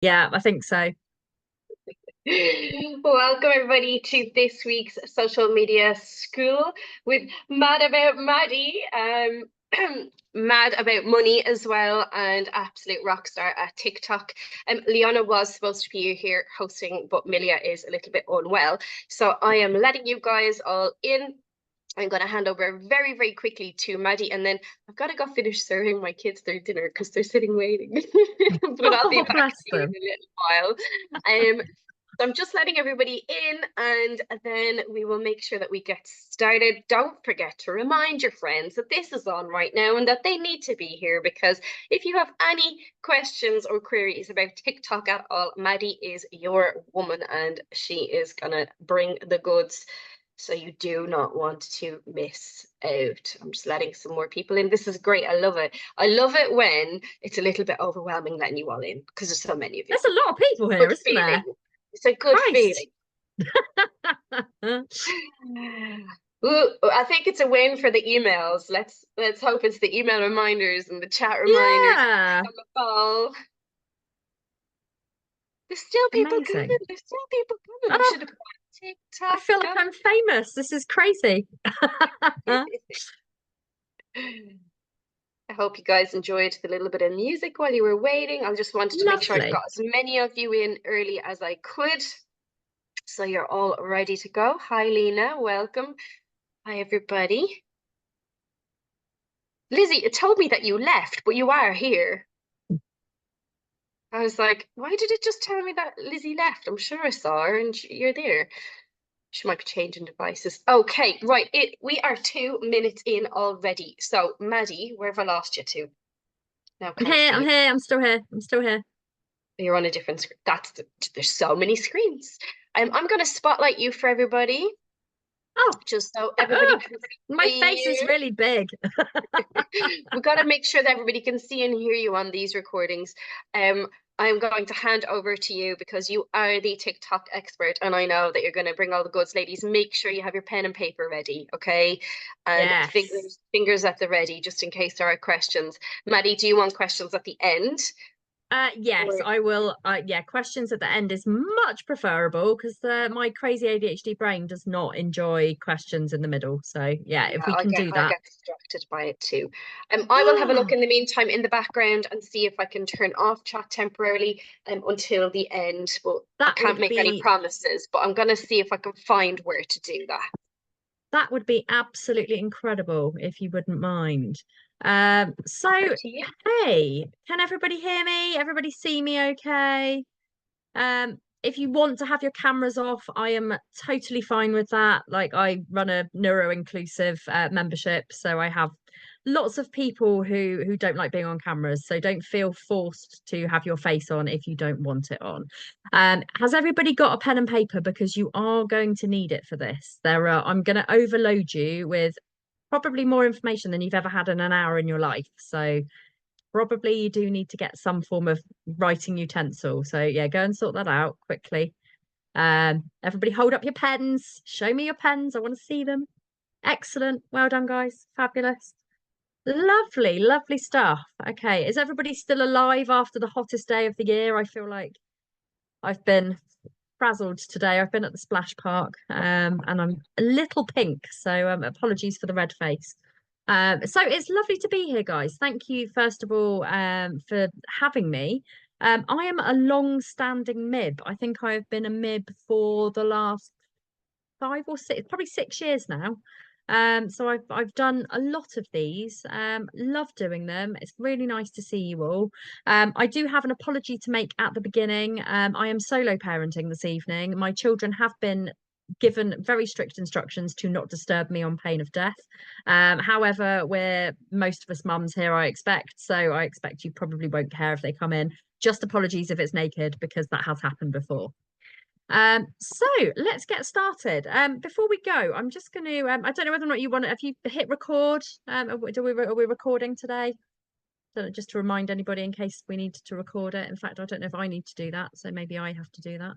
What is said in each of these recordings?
Yeah, I think so. Welcome everybody to this week's social media school with Mad About Maddie. Mad about money as well, and absolute rock star at TikTok. Leona was supposed to be here hosting, but Milia is a little bit unwell. So I am letting you guys all in. I'm going to hand over very, very quickly to Maddie, and then I've got to go finish serving my kids their dinner because they're sitting waiting. But I'll be Oh, back bless to you in them. a little while. So I'm just letting everybody in, and then we will make sure that we get started. Don't forget to remind your friends that this is on right now and that they need to be here, because if you have any questions or queries about TikTok at all, Maddie is your woman and she is gonna bring the goods. So you do not want to miss out. I'm just letting some more people in. This is great. I love it. I love it when it's a little bit overwhelming letting you all in because there's so many of you. There's a lot of people here, Good isn't there? feeling. It's a good Christ. feeling. Ooh, I think it's a win for the emails. Let's hope it's the email reminders and the chat reminders Yeah, on the call. There's still people coming. amazing. There's still people coming. I Oh, should have put I TikTok feel like I'm famous. This is crazy. I hope you guys enjoyed the little bit of music while you were waiting. I just wanted to make sure I Lovely. got as many of you in early as I could. So you're all ready to go. Hi, Lena. Welcome. Hi, everybody. Lizzie, it told me that you left, but you are here. I was like, why did it just tell me that Lizzie left? I'm sure I saw her and you're there. She might be changing devices. Okay, right. We are 2 minutes in already. So, Maddie, where have I lost you to? Now I'm can't here, I'm see here, I'm still here, I'm still here. you. You're on a different screen. There's so many screens. I'm going to spotlight you for everybody, Oh, just so everybody oh, can my see face is you. really big. We've got to make sure that everybody can see and hear you on these recordings. Um, I'm going to hand over to you because you are the TikTok expert, and I know that you're going to bring all the goods, ladies. Make sure you have your pen and paper ready, okay? And Yes. fingers at the ready, just in case there are questions. Maddie, do you want questions at the end? Yes, Or I will. Yeah, questions at the end is much preferable because my crazy ADHD brain does not enjoy questions in the middle. So yeah, if yeah, we can do I that. get distracted by it too. I will have a look in the meantime in the background and see if I can turn off chat temporarily until the end. But I That can't would make any be promises. But I'm gonna see if I can find where to do that. that would be absolutely incredible if you wouldn't mind. So Over to you. hey, can everybody hear me? Everybody see me okay? If you want to have your cameras off, I am totally fine with that. Like I run a neuro inclusive membership, so I have lots of people who don't like being on cameras. So don't feel forced to have your face on if you don't want it on. Has everybody got a pen and paper? Because you are going to need it for this. I'm going to overload you with probably more information than you've ever had in an hour in your life. So probably you do need to get some form of writing utensil. So yeah, go and sort that out quickly. Everybody hold up your pens. Show me your pens. I want to see them. Excellent. Well done, guys. Fabulous. Lovely, lovely stuff. Okay, is everybody still alive after the hottest day of the year? I feel like I've been frazzled today. I've been at the splash park, and I'm a little pink, so apologies for the red face. So it's lovely to be here, guys. Thank you, first of all, for having me. I am a long-standing MIB. I think I've been a MIB for the last 5 or 6, probably 6 years now. So I've done a lot of these. Love doing them. It's really nice to see you all. I do have an apology to make at the beginning. I am solo parenting this evening. My children have been given very strict instructions to not disturb me on pain of death. However, we're most of us mums here, I expect. So I expect you probably won't care if they come in. Just apologies if it's naked because that has happened before. So let's get started. Before we go, I'm just going to, I don't know whether or not you want to, have you hit record? Are we recording today? Just to remind anybody in case we need to record it. In fact, I don't know if I need to do that, so maybe I have to do that.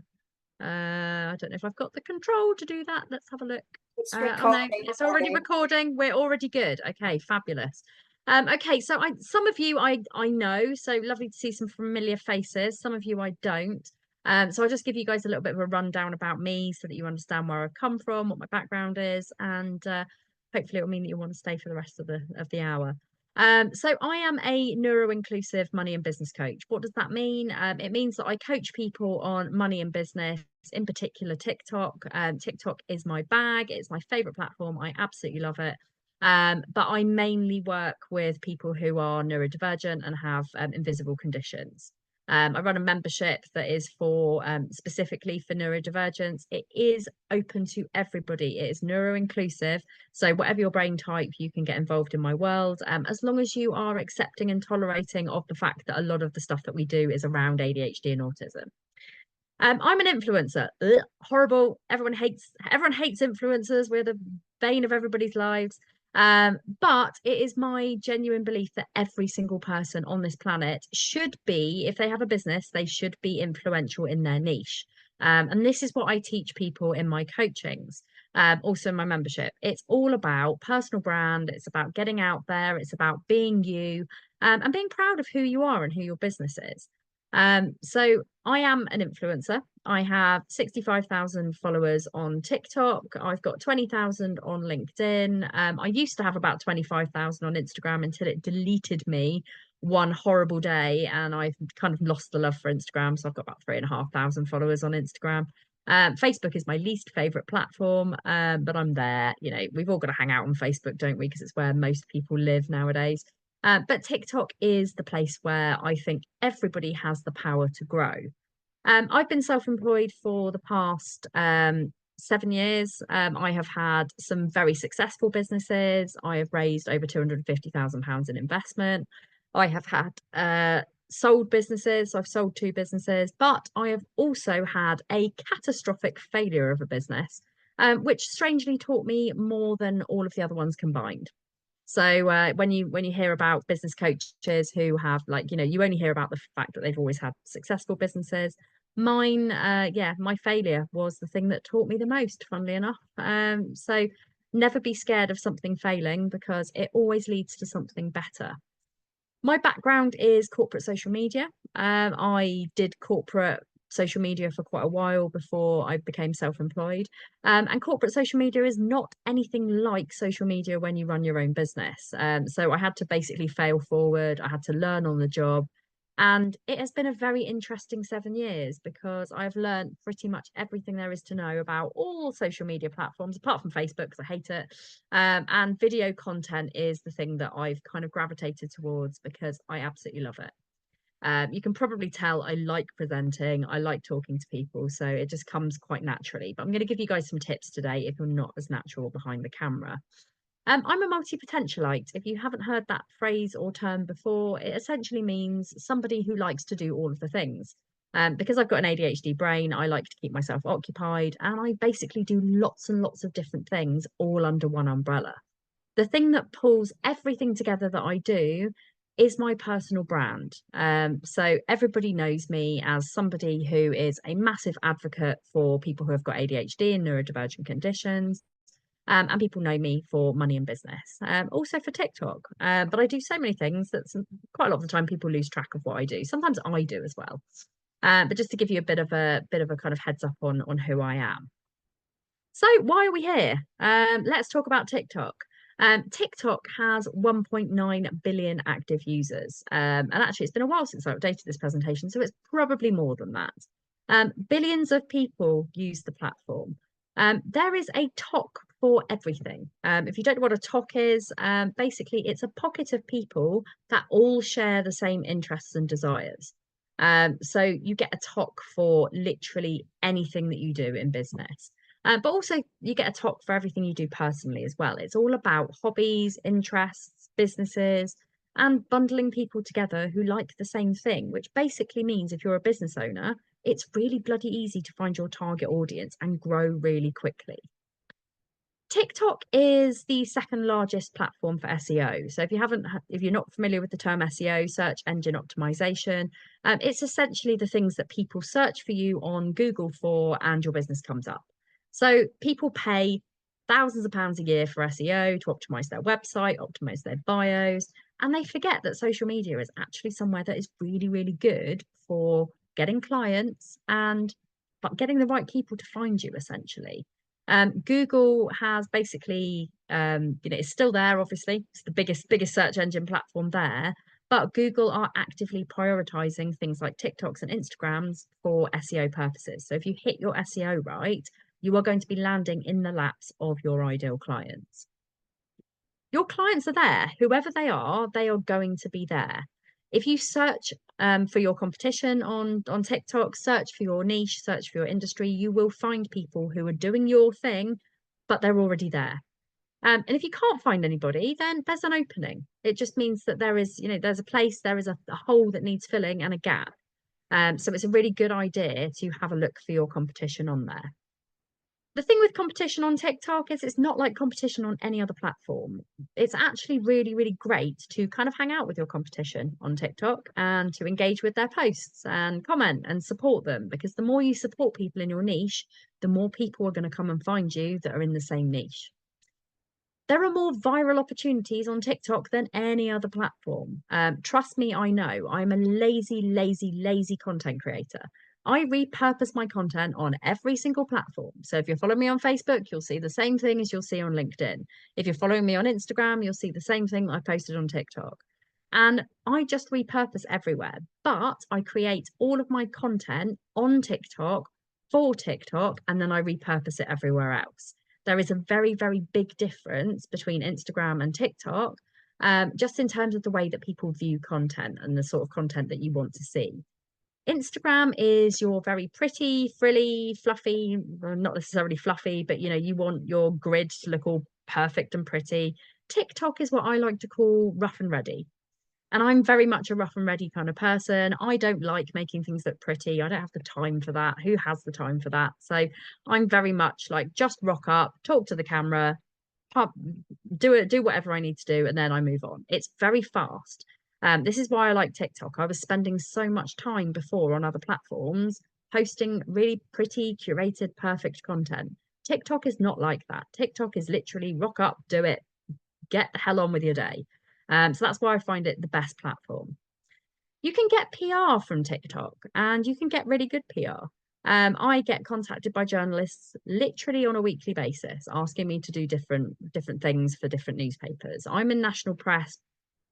I don't know if I've got the control to do that. Let's have a look. It's Oh no, recording it's already already. recording. We're already good. Okay, fabulous. Okay, so some of you I know, so lovely to see some familiar faces. Some of you I don't. So I'll just give you guys a little bit of a rundown about me so that you understand where I've come from, what my background is, and hopefully it will mean that you want to stay for the rest of the hour. So I am a neuro-inclusive money and business coach. What does that mean? It means that I coach people on money and business, in particular TikTok. TikTok is my bag. It's my favorite platform. I absolutely love it. But I mainly work with people who are neurodivergent and have invisible conditions. I run a membership that is for specifically for neurodivergence. It is open to everybody. It is neuro inclusive. So whatever your brain type, you can get involved in my world, as long as you are accepting and tolerating of the fact that a lot of the stuff that we do is around ADHD and autism. I'm an influencer. Ugh, horrible. Everyone hates influencers. We're the bane of everybody's lives. But it is my genuine belief that every single person on this planet should be, if they have a business, they should be influential in their niche. And this is what I teach people in my coachings, also in my membership. It's all about personal brand. It's about getting out there. It's about being you, and being proud of who you are and who your business is. So I am an influencer. I have 65,000 followers on TikTok. I've got 20,000 on LinkedIn. I used to have about 25,000 on Instagram until it deleted me one horrible day, and I've kind of lost the love for Instagram. So I've got about 3,500 followers on Instagram. Facebook is my least favorite platform, but I'm there. You know, we've all got to hang out on Facebook, don't we? Because it's where most people live nowadays. But TikTok is the place where I think everybody has the power to grow. I've been self-employed for the past 7 years. I have had some very successful businesses. I have raised over £250,000 in investment. I have had sold businesses. I've sold two businesses, but I have also had a catastrophic failure of a business, which strangely taught me more than all of the other ones combined. So when you hear about business coaches who have, like, you only hear about the fact that they've always had successful businesses. Mine, yeah, my failure was the thing that taught me the most, funnily enough. So never be scared of something failing because it always leads to something better. My background is corporate social media. I did corporate social media for quite a while before I became self-employed. And corporate social media is not anything like social media when you run your own business. So I had to basically fail forward. I had to learn on the job. And it has been a very interesting 7 years because I've learned pretty much everything there is to know about all social media platforms, apart from Facebook, because I hate it. And video content is the thing that I've kind of gravitated towards because I absolutely love it. You can probably tell I like presenting, I like talking to people, so it just comes quite naturally. But I'm going to give you guys some tips today if you're not as natural behind the camera. I'm a multi-potentialite. If you haven't heard that phrase or term before, it essentially means somebody who likes to do all of the things. Because I've got an ADHD brain, I like to keep myself occupied, and I basically do lots and lots of different things all under one umbrella. The thing that pulls everything together that I do is my personal brand. So everybody knows me as somebody who is a massive advocate for people who have got ADHD and neurodivergent conditions. And people know me for money and business, also for TikTok. But I do so many things that quite a lot of the time people lose track of what I do. Sometimes I do as well. But just to give you a bit of a kind of heads up on who I am. So why are we here? Let's talk about TikTok. TikTok has 1.9 billion active users. And actually, it's been a while since I updated this presentation, so it's probably more than that. Billions of people use the platform. There is a talk for everything. If you don't know what a talk is, basically it's a pocket of people that all share the same interests and desires. So you get a talk for literally anything that you do in business. But also you get a talk for everything you do personally as well. It's all about hobbies, interests, businesses, and bundling people together who like the same thing, which basically means if you're a business owner, it's really bloody easy to find your target audience and grow really quickly. TikTok is the second largest platform for SEO. So if you're not familiar with the term SEO, search engine optimization, it's essentially the things that people search for you on Google for and your business comes up. So people pay thousands of pounds a year for SEO to optimize their website, optimize their bios. And they forget that social media is actually somewhere that is really, really good for getting clients and but getting the right people to find you essentially. Google has basically, it's still there, obviously. It's the biggest search engine platform there. But Google are actively prioritizing things like TikToks and Instagrams for SEO purposes. So if you hit your SEO right, you are going to be landing in the laps of your ideal clients. Your clients are there, whoever they are going to be there. If you search for your competition on TikTok, search for your niche, search for your industry, you will find people who are doing your thing, but they're already there. And if you can't find anybody, then there's an opening. It just means that there is, there's a place, there is a hole that needs filling and a gap. So it's a really good idea to have a look for your competition on there. The thing with competition on TikTok is it's not like competition on any other platform. It's actually really, really great to kind of hang out with your competition on TikTok and to engage with their posts and comment and support them, because the more you support people in your niche, the more people are going to come and find you that are in the same niche. There are more viral opportunities on TikTok than any other platform. Trust me, I know. I'm a lazy, lazy, lazy content creator. I repurpose my content on every single platform. So if you're following me on Facebook, you'll see the same thing as you'll see on LinkedIn. If you're following me on Instagram, you'll see the same thing I posted on TikTok. And I just repurpose everywhere. But I create all of my content on TikTok for TikTok, and then I repurpose it everywhere else. There is a very, very big difference between Instagram and TikTok, just in terms of the way that people view content and the sort of content that you want to see. Instagram is your very pretty, frilly, fluffy, well, not necessarily fluffy, but you want your grid to look all perfect and pretty. TikTok is what I like to call rough and ready. And I'm very much a rough and ready kind of person. I don't like making things look pretty. I don't have the time for that. Who has the time for that? So I'm very much like just rock up, talk to the camera, pop, do it, do whatever I need to do, and then I move on. It's very fast. This is why I like TikTok. I was spending so much time before on other platforms posting really pretty, curated, perfect content. TikTok is not like that. TikTok is literally rock up, do it, get the hell on with your day. So that's why I find it the best platform. You can get PR from TikTok and you can get really good PR. I get contacted by journalists literally on a weekly basis, asking me to do different things for different newspapers. I'm in national press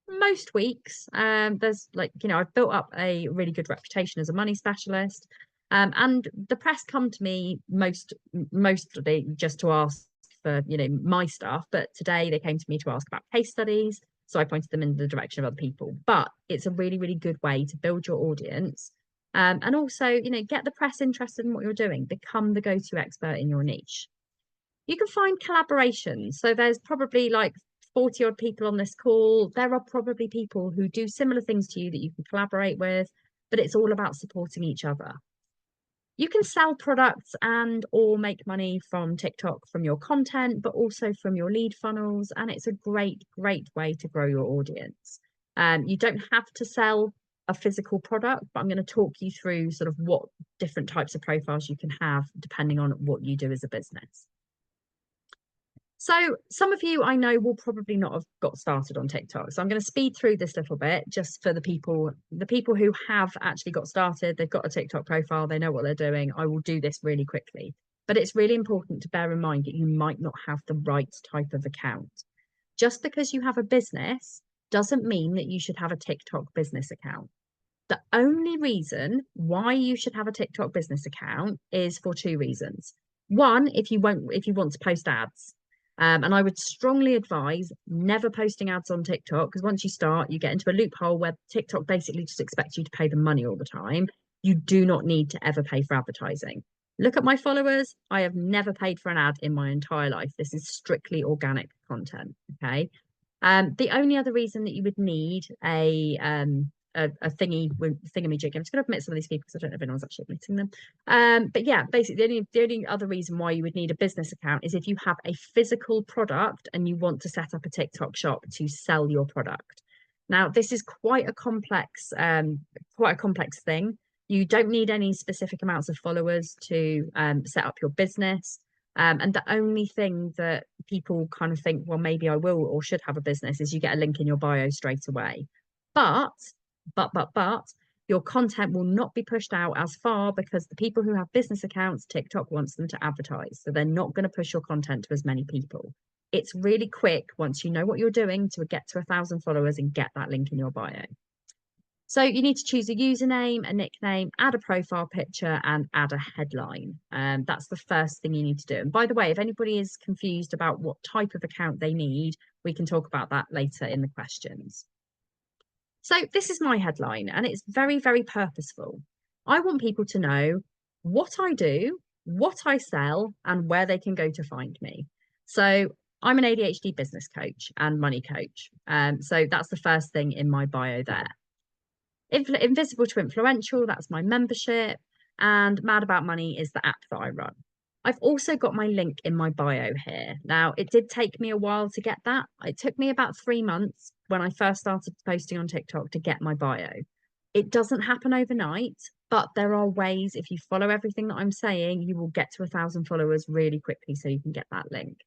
most weeks. There's I've built up a really good reputation as a money specialist. And the press come to me mostly just to ask for, my stuff. But today they came to me to ask about case studies. So I pointed them in the direction of other people. But it's a really, really good way to build your audience. And also, get the press interested in what you're doing, become the go-to expert in your niche. You can find collaborations. So there's probably like 40 odd people on this call. There are probably people who do similar things to you that you can collaborate with, but it's all about supporting each other. You can sell products and or make money from TikTok from your content, but also from your lead funnels. And it's a great, great way to grow your audience. You don't have to sell a physical product, but I'm going to talk you through sort of what different types of profiles you can have depending on what you do as a business. So some of you I know will probably not have got started on TikTok. So I'm going to speed through this little bit just for the people who have actually got started, they've got a TikTok profile, they know what they're doing. I will do this really quickly. But it's really important to bear in mind that you might not have the right type of account. Just because you have a business doesn't mean that you should have a TikTok business account. The only reason why you should have a TikTok business account is for two reasons. One, if you want to post ads. And I would strongly advise never posting ads on TikTok, because once you start, you get into a loophole where TikTok basically just expects you to pay them money all the time. You do not need to ever pay for advertising. Look at my followers. I have never paid for an ad in my entire life. This is strictly organic content. Okay. The only other reason that you would need a thingamajig. I'm just going to admit some of these people because I don't know if anyone's actually admitting them. But yeah, basically the only other reason why you would need a business account is if you have a physical product and you want to set up a TikTok shop to sell your product. Now, this is quite a complex thing. You don't need any specific amounts of followers to set up your business. And the only thing that people kind of think, well, maybe I will or should have a business is you get a link in your bio straight away. But, but, your content will not be pushed out as far because the people who have business accounts, TikTok wants them to advertise. So they're not going to push your content to as many people. It's really quick once you know what you're doing to get to 1,000 followers and get that link in your bio. So you need to choose a username, a nickname, add a profile picture, and add a headline. That's the first thing you need to do. And by the way, if anybody is confused about what type of account they need, we can talk about that later in the questions. So this is my headline, and it's very, very purposeful. I want people to know what I do, what I sell, and where they can go to find me. So I'm an ADHD business coach and money coach. So that's the first thing in my bio there. Invisible to Influential, that's my membership. And Mad About Money is the app that I run. I've also got my link in my bio here. Now, it did take me a while to get that. It took me about 3 months when I first started posting on TikTok to get my bio. It doesn't happen overnight, but there are ways, if you follow everything that I'm saying, you will get to 1,000 followers really quickly so you can get that link.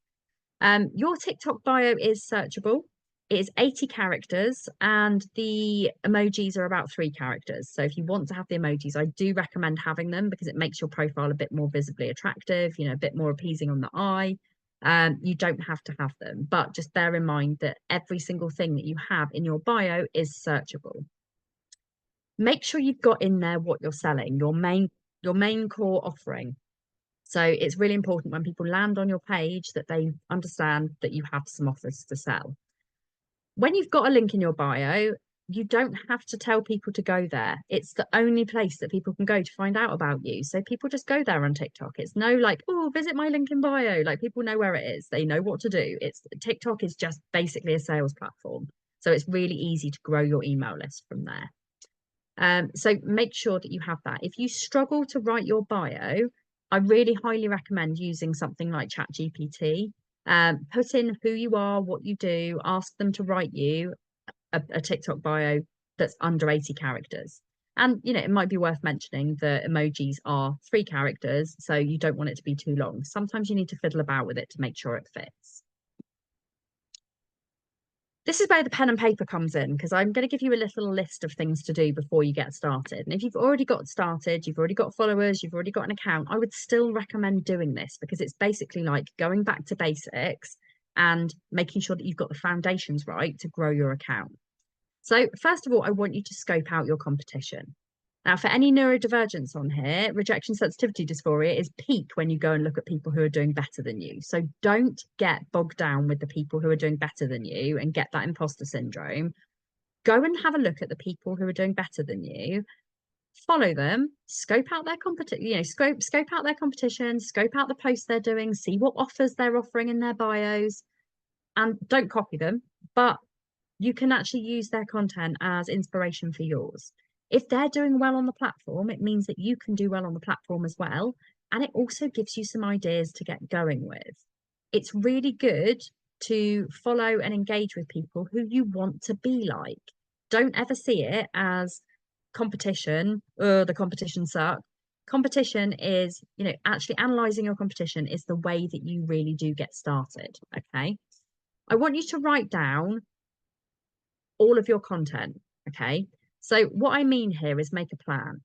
Your TikTok bio is searchable. It is 80 characters and the emojis are about 3 characters. So if you want to have the emojis, I do recommend having them because it makes your profile a bit more visibly attractive, a bit more appeasing on the eye. You don't have to have them, but just bear in mind that every single thing that you have in your bio is searchable. Make sure you've got in there what you're selling, your main core offering. So it's really important when people land on your page that they understand that you have some offers to sell. When you've got a link in your bio, you don't have to tell people to go there. It's the only place that people can go to find out about you. So people just go there on TikTok. It's no like, oh, visit my link in bio. Like people know where it is. They know what to do. TikTok is just basically a sales platform. So it's really easy to grow your email list from there. So make sure that you have that. If you struggle to write your bio, I really highly recommend using something like ChatGPT. Put in who you are, what you do, ask them to write you a TikTok bio that's under 80 characters. And, it might be worth mentioning the emojis are 3 characters, so you don't want it to be too long. Sometimes you need to fiddle about with it to make sure it fits. This is where the pen and paper comes in because I'm going to give you a little list of things to do before you get started. And if you've already got started, you've already got followers, you've already got an account, I would still recommend doing this because it's basically like going back to basics and making sure that you've got the foundations right to grow your account. So first of all, I want you to scope out your competition. Now, for any neurodivergence on here, rejection sensitivity dysphoria is peak when you go and look at people who are doing better than you. So don't get bogged down with the people who are doing better than you and get that imposter syndrome. Go and have a look at the people who are doing better than you. Follow them, scope out their competition, scope out their competition, scope out the posts they're doing, see what offers they're offering in their bios, and don't copy them, but you can actually use their content as inspiration for yours. If they're doing well on the platform, it means that you can do well on the platform as well. And it also gives you some ideas to get going with. It's really good to follow and engage with people who you want to be like. Don't ever see it as competition, the competition sucks. Competition is, actually analyzing your competition is the way that you really do get started. Okay. I want you to write down all of your content. Okay. So what I mean here is make a plan.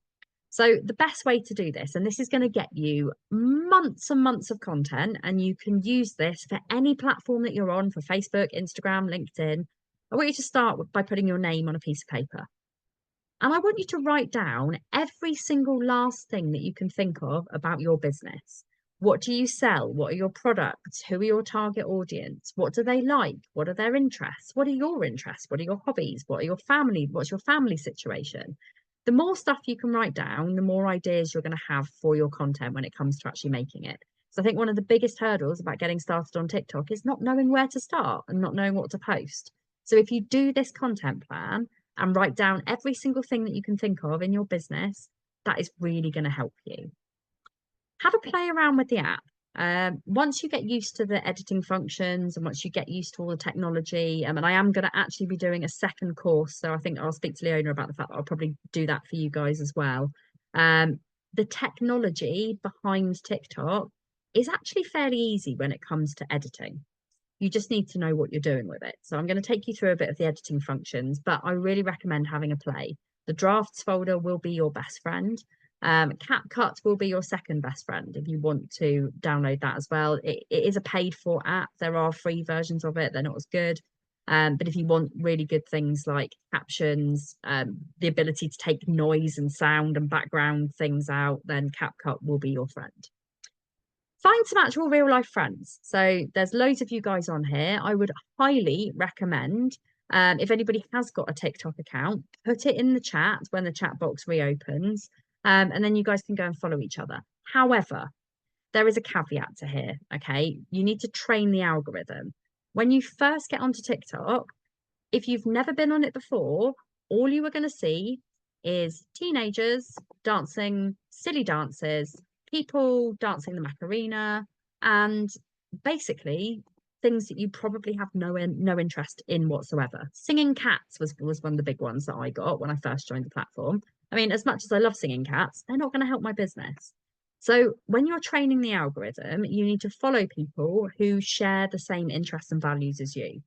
So the best way to do this, and this is going to get you months and months of content, and you can use this for any platform that you're on, for Facebook, Instagram, LinkedIn. I want you to start by putting your name on a piece of paper. And I want you to write down every single last thing that you can think of about your business. What do you sell? What are your products? Who are your target audience? What do they like? What are their interests? What are your interests? What are your hobbies? What are your family? What's your family situation? The more stuff you can write down, the more ideas you're going to have for your content when it comes to actually making it. So I think one of the biggest hurdles about getting started on TikTok is not knowing where to start and not knowing what to post. So if you do this content plan and write down every single thing that you can think of in your business, that is really going to help you. Have a play around with the app. Once you get used to the editing functions and once you get used to all the technology, and I am going to actually be doing a second course, so I think I'll speak to Leona about the fact that I'll probably do that for you guys as well. The technology behind TikTok is actually fairly easy when it comes to editing. You just need to know what you're doing with it. So I'm going to take you through a bit of the editing functions, but I really recommend having a play. The drafts folder will be your best friend. CapCut will be your second best friend if you want to download that as well. It is a paid for app. There are free versions of it. They're not as good. But if you want really good things like captions, the ability to take noise and sound and background things out, then CapCut will be your friend. Find some actual real life friends. So there's loads of you guys on here. I would highly recommend, if anybody has got a TikTok account, put it in the chat when the chat box reopens, and then you guys can go and follow each other. However, there is a caveat to here, okay? You need to train the algorithm. When you first get onto TikTok, if you've never been on it before, all you are going to see is teenagers dancing silly dances, people dancing the Macarena, and basically things that you probably have no interest in whatsoever. Singing cats was one of the big ones that I got when I first joined the platform. I mean, as much as I love singing cats, they're not going to help my business. So when you're training the algorithm, you need to follow people who share the same interests and values as you.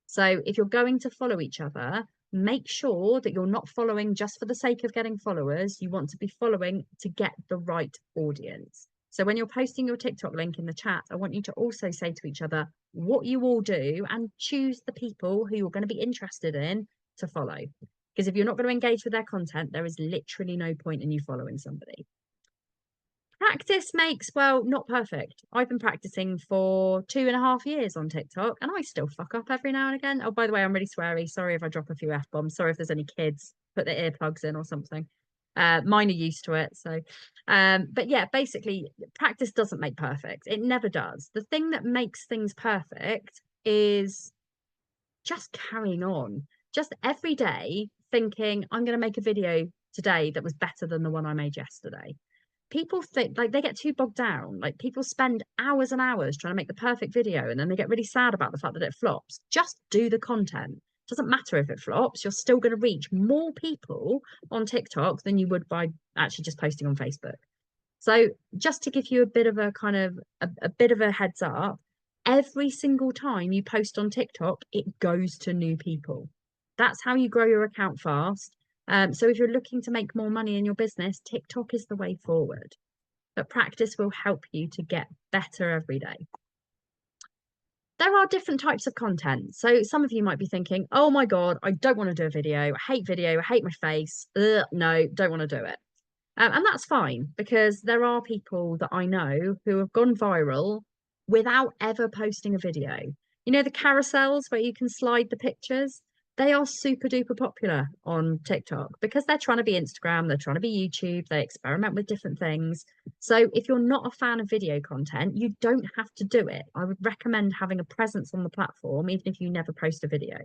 So if you're going to follow each other, make sure that you're not following just for the sake of getting followers. You want to be following to get the right audience. So when you're posting your TikTok link in the chat, I want you to also say to each other what you all do and choose the people who you're going to be interested in to follow. Because if you're not going to engage with their content, there is literally no point in you following somebody. Practice makes, well, not perfect. I've been practicing for 2.5 years on TikTok and I still fuck up every now and again. Oh, by the way, I'm really sweary. Sorry if I drop a few F-bombs. Sorry if there's any kids put their earplugs in or something. Mine are used to it. So, but yeah, basically, practice doesn't make perfect. It never does. The thing that makes things perfect is just carrying on. Just every day thinking, I'm going to make a video today that was better than the one I made yesterday. People think like they get too bogged down. Like people spend hours and hours trying to make the perfect video and then they get really sad about the fact that it flops. Just do the content. Doesn't matter if it flops, you're still going to reach more people on TikTok than you would by actually just posting on Facebook. So just to give you a bit of a kind of a bit of a heads up, every single time you post on TikTok, it goes to new people. That's how you grow your account fast. So if you're looking to make more money in your business, TikTok is the way forward. But practice will help you to get better every day. There are different types of content. So some of you might be thinking, oh my God, I don't want to do a video. I hate my face. Ugh, no, don't want to do it. And that's fine because there are people that I know who have gone viral without ever posting a video. You know, the carousels where you can slide the pictures, they are super duper popular on TikTok because they're trying to be Instagram, they're trying to be YouTube, they experiment with different things. So if you're not a fan of video content, you don't have to do it. I would recommend having a presence on the platform, even if you never post a video.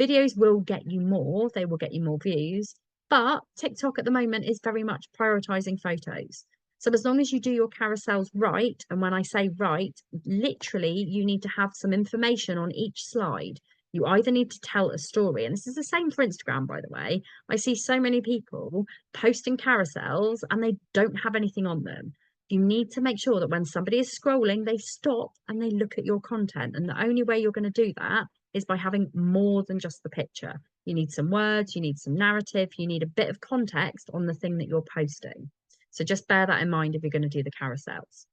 Videos will get you more, they will get you more views, but TikTok at the moment is very much prioritizing photos. So as long as you do your carousels right, and when I say right, literally you need to have some information on each slide. You either need to tell a story, and this is the same for Instagram, by the way. I see so many people posting carousels and they don't have anything on them. You need to make sure that when somebody is scrolling, they stop and they look at your content. And the only way you're going to do that is by having more than just the picture. You need some words, you need some narrative, you need a bit of context on the thing that you're posting. So just bear that in mind if you're going to do the carousels.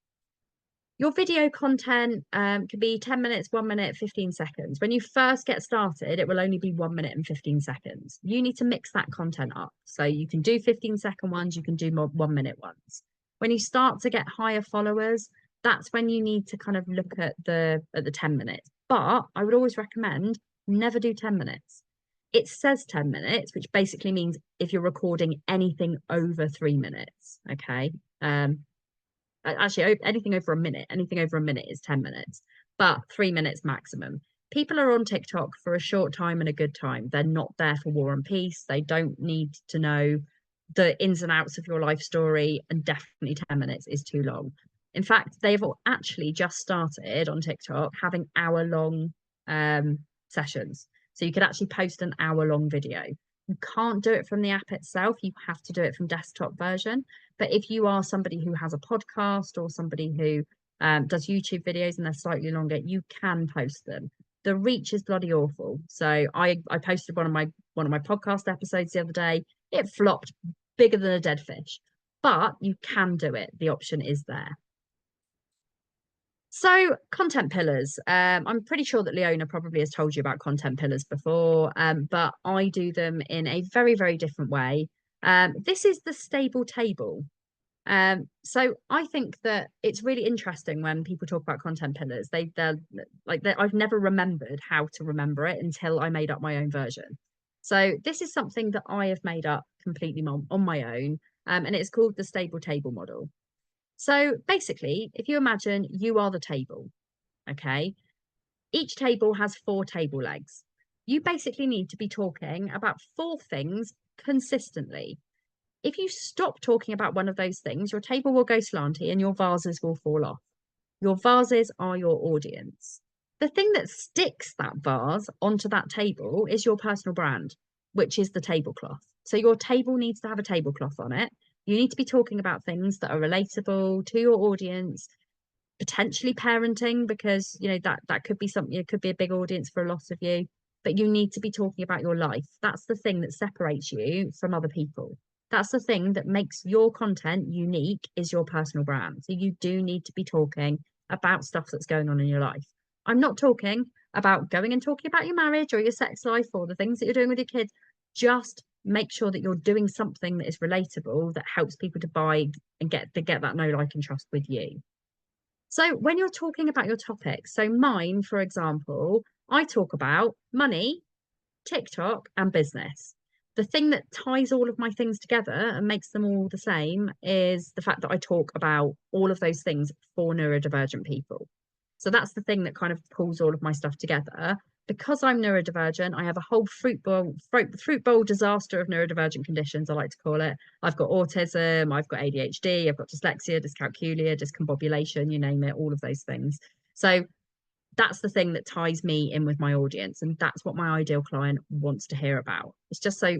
Your video content could be 10 minutes, 1 minute, 15 seconds. When you first get started, it will only be 1 minute and 15 seconds. You need to mix that content up. So you can do 15-second ones, you can do more 1 minute ones. When you start to get higher followers, that's when you need to kind of look at the 10 minutes. But I would always recommend never do 10 minutes. It says 10 minutes, which basically means if you're recording anything over 3 minutes, okay? Actually, anything over a minute is 10 minutes, but 3 minutes maximum. People are on TikTok for a short time and a good time. They're not there for war and peace. They don't need to know the ins and outs of your life story, and definitely 10 minutes is too long. In fact, they've actually just started on TikTok having hour-long sessions. So you could actually post an hour-long video. You can't do it from the app itself. You have to do it from desktop version. But if you are somebody who has a podcast or somebody who does YouTube videos and they're slightly longer, you can post them. The reach is bloody awful. So I posted one of my podcast episodes the other day. It flopped bigger than a dead fish, but you can do it. The option is there. So content pillars. I'm pretty sure that Leona probably has told you about content pillars before, but I do them in a very, very different way. This is the stable table. So I think that it's really interesting when people talk about content pillars. I've never remembered how to remember it until I made up my own version. So this is something that I have made up completely on my own, and it's called the stable table model. So basically, if you imagine you are the table, okay, each table has four table legs. You basically need to be talking about four things consistently. If you stop talking about one of those things, your table will go slanty and your vases will fall off. Your vases are your audience. The thing that sticks that vase onto that table is your personal brand, which is the tablecloth. So your table needs to have a tablecloth on it. You need to be talking about things that are relatable to your audience, potentially parenting, because that could be something, it could be a big audience for a lot of you, but you need to be talking about your life. That's the thing that separates you from other people. That's the thing that makes your content unique, is your personal brand. So you do need to be talking about stuff that's going on in your life. I'm not talking about going and talking about your marriage or your sex life or the things that you're doing with your kids. Just make sure that you're doing something that is relatable, that helps people to buy and get that know, like, and trust with you. So when you're talking about your topics, so mine, for example, I talk about money, TikTok, and business. The thing that ties all of my things together and makes them all the same is the fact that I talk about all of those things for neurodivergent people. So that's the thing that kind of pulls all of my stuff together. Because I'm neurodivergent, I have a whole fruit bowl disaster of neurodivergent conditions, I like to call it. I've got autism, I've got ADHD, I've got dyslexia, dyscalculia, discombobulation, you name it, all of those things. So that's the thing that ties me in with my audience, and that's what my ideal client wants to hear about. It's just so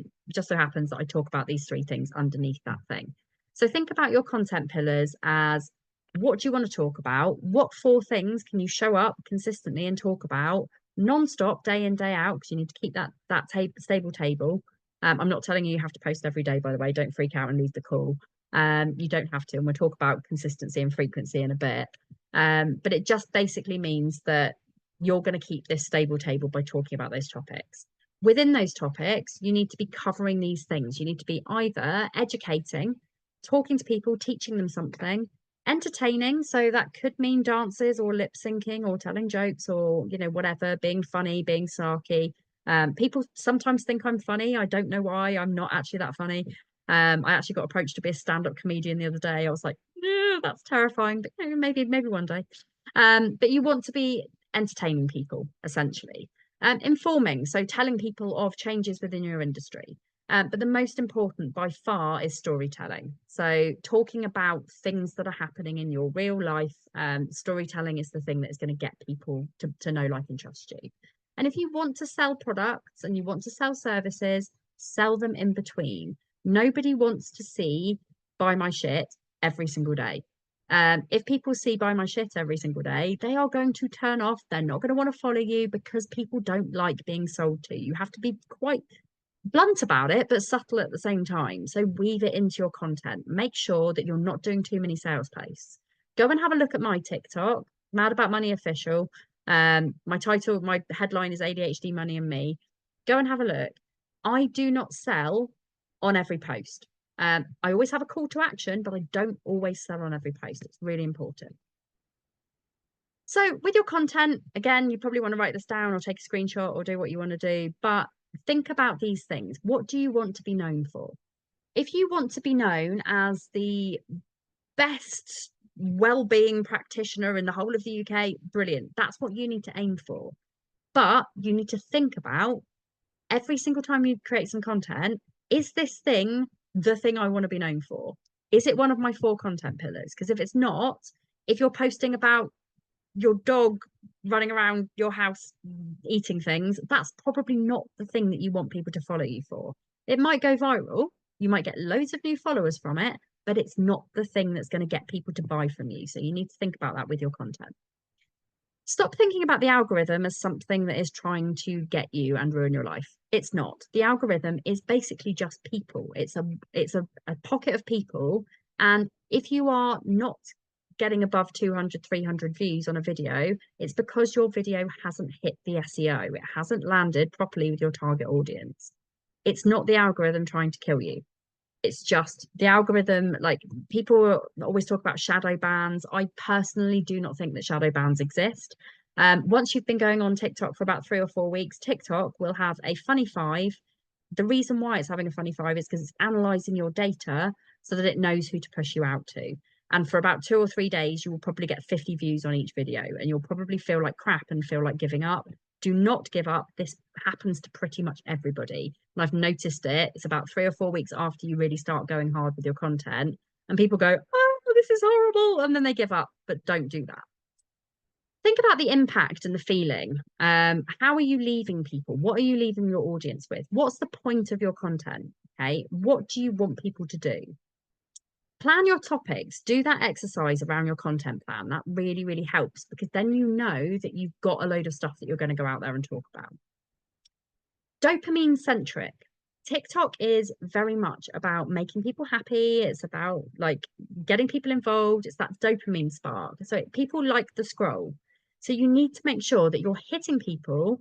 happens that I talk about these three things underneath that thing. So think about your content pillars as, what do you want to talk about? What four things can you show up consistently and talk about non-stop, day in, day out, because you need to keep that stable table. I'm not telling you have to post every day, by the way. Don't freak out and leave the call. You don't have to, and we'll talk about consistency and frequency in a bit. But it just basically means that you're going to keep this stable table by talking about those topics. Within those topics, you need to be covering these things. You need to be either educating, talking to people, teaching them something, entertaining. So that could mean dances or lip syncing or telling jokes or, whatever, being funny, being snarky. People sometimes think I'm funny. I don't know why. I'm not actually that funny. I actually got approached to be a stand-up comedian the other day. I was like, yeah, that's terrifying, but maybe one day. But you want to be entertaining people, essentially. Informing, so telling people of changes within your industry. But the most important by far is storytelling. So talking about things that are happening in your real life. Storytelling is the thing that is going to get people to know, like, and trust you. And if you want to sell products and you want to sell services, sell them in between. Nobody wants to see buy my shit every single day. If people see buy my shit every single day, they are going to turn off. They're not going to want to follow you, because people don't like being sold to. You have to be quite blunt about it, but subtle at the same time. So weave it into your content. Make sure that you're not doing too many sales posts. Go and have a look at my TikTok, Mad About Money Official. My headline is ADHD, Money, and Me. Go and have a look. I do not sell on every post. I always have a call to action, but I don't always sell on every post. It's really important. So with your content, again, you probably want to write this down or take a screenshot or do what you want to do, but think about these things. What do you want to be known for? If you want to be known as the best well-being practitioner in the whole of the UK, brilliant. That's what you need to aim for. But you need to think about, every single time you create some content, is this thing the thing I want to be known for? Is it one of my four content pillars? Because if it's not, if you're posting about your dog running around your house eating things, that's probably not the thing that you want people to follow you for. It might go viral, you might get loads of new followers from it, but it's not the thing that's going to get people to buy from you. So you need to think about that with your content. Stop thinking about the algorithm as something that is trying to get you and ruin your life. It's not. The algorithm is basically just people. It's a pocket of people. And if you are not getting above 200, 300 views on a video, it's because your video hasn't hit the SEO. It hasn't landed properly with your target audience. It's not the algorithm trying to kill you. It's just the algorithm. Like, people always talk about shadow bans. I personally do not think that shadow bans exist. Once you've been going on TikTok for about 3 or 4 weeks, TikTok will have a funny five. The reason why it's having a funny five is because it's analyzing your data so that it knows who to push you out to. And for about 2 or 3 days, you will probably get 50 views on each video, and you'll probably feel like crap and feel like giving up. Do not give up. This happens to pretty much everybody. And I've noticed it. It's about 3 or 4 weeks after you really start going hard with your content, and people go, oh, this is horrible. And then they give up, but don't do that. Think about the impact and the feeling. How are you leaving people? What are you leaving your audience with? What's the point of your content? Okay. What do you want people to do? Plan your topics, do that exercise around your content plan. That really, really helps, because then you know that you've got a load of stuff that you're going to go out there and talk about. Dopamine centric. TikTok is very much about making people happy. It's about like getting people involved. It's that dopamine spark. So people like the scroll. So you need to make sure that you're hitting people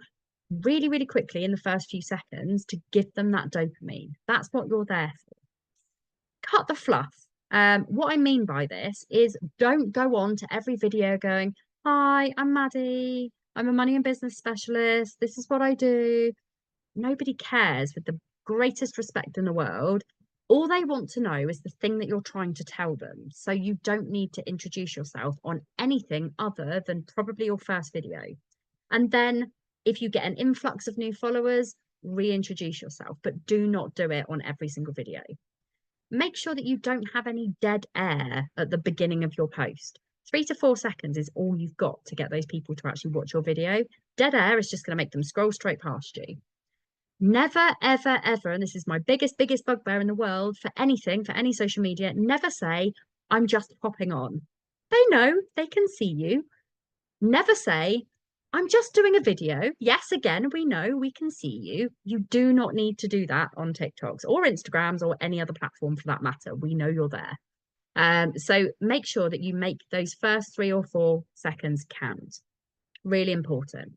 really, really quickly in the first few seconds to give them that dopamine. That's what you're there for. Cut the fluff. What I mean by this is, don't go on to every video going, hi, I'm Maddie. I'm a money and business specialist. This is what I do. Nobody cares, with the greatest respect in the world. All they want to know is the thing that you're trying to tell them. So you don't need to introduce yourself on anything other than probably your first video. And then if you get an influx of new followers, reintroduce yourself, but do not do it on every single video. Make sure that you don't have any dead air at the beginning of your post. 3 to 4 seconds is all you've got to get those people to actually watch your video. Dead air is just going to make them scroll straight past you. Never, ever, ever, and this is my biggest bugbear in the world for anything, for any social media, never say, I'm just popping on. They know, they can see you. Never say, I'm just doing a video. Yes, again, we know we can see you. You do not need to do that on TikToks or Instagrams or any other platform for that matter. We know you're there. So make sure that you make those first 3 or 4 seconds count. Really important.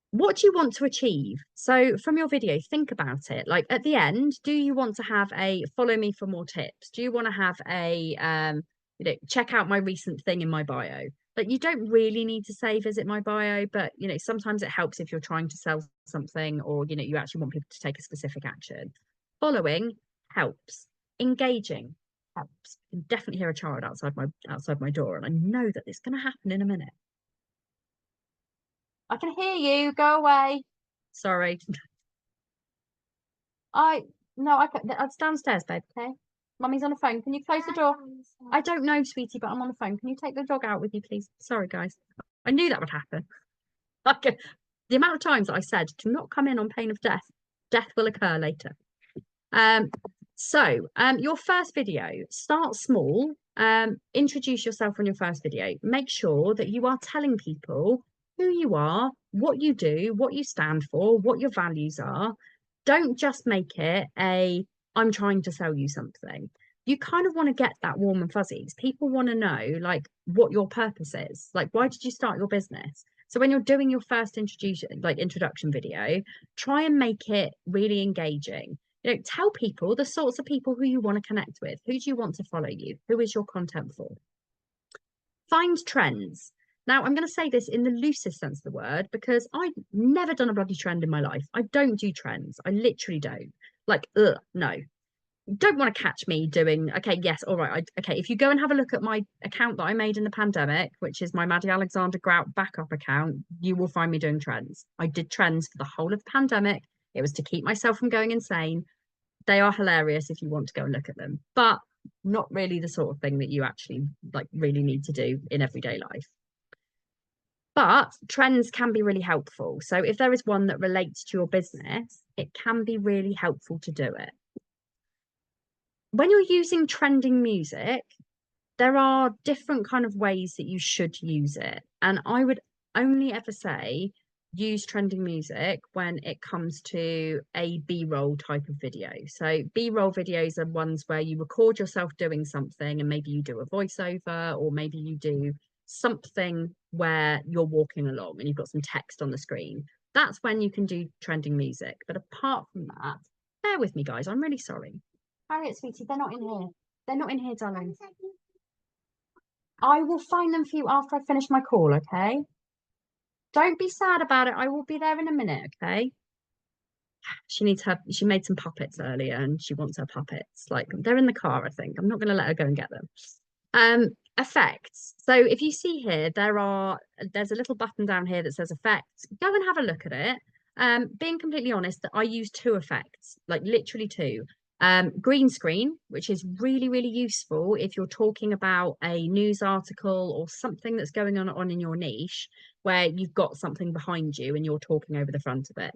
What do you want to achieve? So from your video, think about it. Like, at the end, do you want to have a follow me for more tips? Do you want to have a check out my recent thing in my bio? Like, you don't really need to say visit my bio, but sometimes it helps if you're trying to sell something, or you actually want people to take a specific action. Following helps. Engaging helps. You can definitely hear a child outside my door, and I know that it's going to happen in a minute. I can hear you. Go away. Sorry. I no, that's downstairs, babe. Okay. Mummy's on the phone. Can you close the door? I don't know, sweetie, but I'm on the phone. Can you take the dog out with you, please? Sorry, guys. I knew that would happen. Like, the amount of times that I said, do not come in on pain of death. Death will occur later. Your first video, start small. Introduce yourself on your first video. Make sure that you are telling people who you are, what you do, what you stand for, what your values are. Don't just make it I'm trying to sell you something. You kind of want to get that warm and fuzzies. People want to know, like, what your purpose is. Like, why did you start your business? So when you're doing your first introduction video, try and make it really engaging. Tell people the sorts of people who you want to connect with. Who do you want to follow you? Who is your content for? Find trends. Now, I'm going to say this in the loosest sense of the word, because I've never done a bloody trend in my life. I don't do trends. I literally don't. Like, no. Don't want to catch me doing, okay, yes, all right. Okay, if you go and have a look at my account that I made in the pandemic, which is my Maddie Alexander Grout backup account, you will find me doing trends. I did trends for the whole of the pandemic. It was to keep myself from going insane. They are hilarious if you want to go and look at them, but not really the sort of thing that you actually really need to do in everyday life. But trends can be really helpful. So if there is one that relates to your business, it can be really helpful to do it. when you're using trending music, there are different kind of ways that you should use it. And I would only ever say use trending music when it comes to a B-roll type of video. So B-roll videos are ones where you record yourself doing something and maybe you do a voiceover or maybe you do something where you're walking along and you've got some text on the screen. That's when you can do trending music. But apart from that, bear with me, guys. I'm really sorry. Harriet, sweetie, they're not in here. They're not in here, darling. I will find them for you after I finish my call, okay? Don't be sad about it. I will be there in a minute, okay? She made some puppets earlier and she wants her puppets. Like they're in the car, I think. I'm not gonna let her go and get them. Effects. So if you see here, there's a little button down here that says effects. Go and have a look at it. Being completely honest, I use two effects, like literally two. Green screen, which is really, really useful if you're talking about a news article or something that's going on in your niche where you've got something behind you and you're talking over the front of it.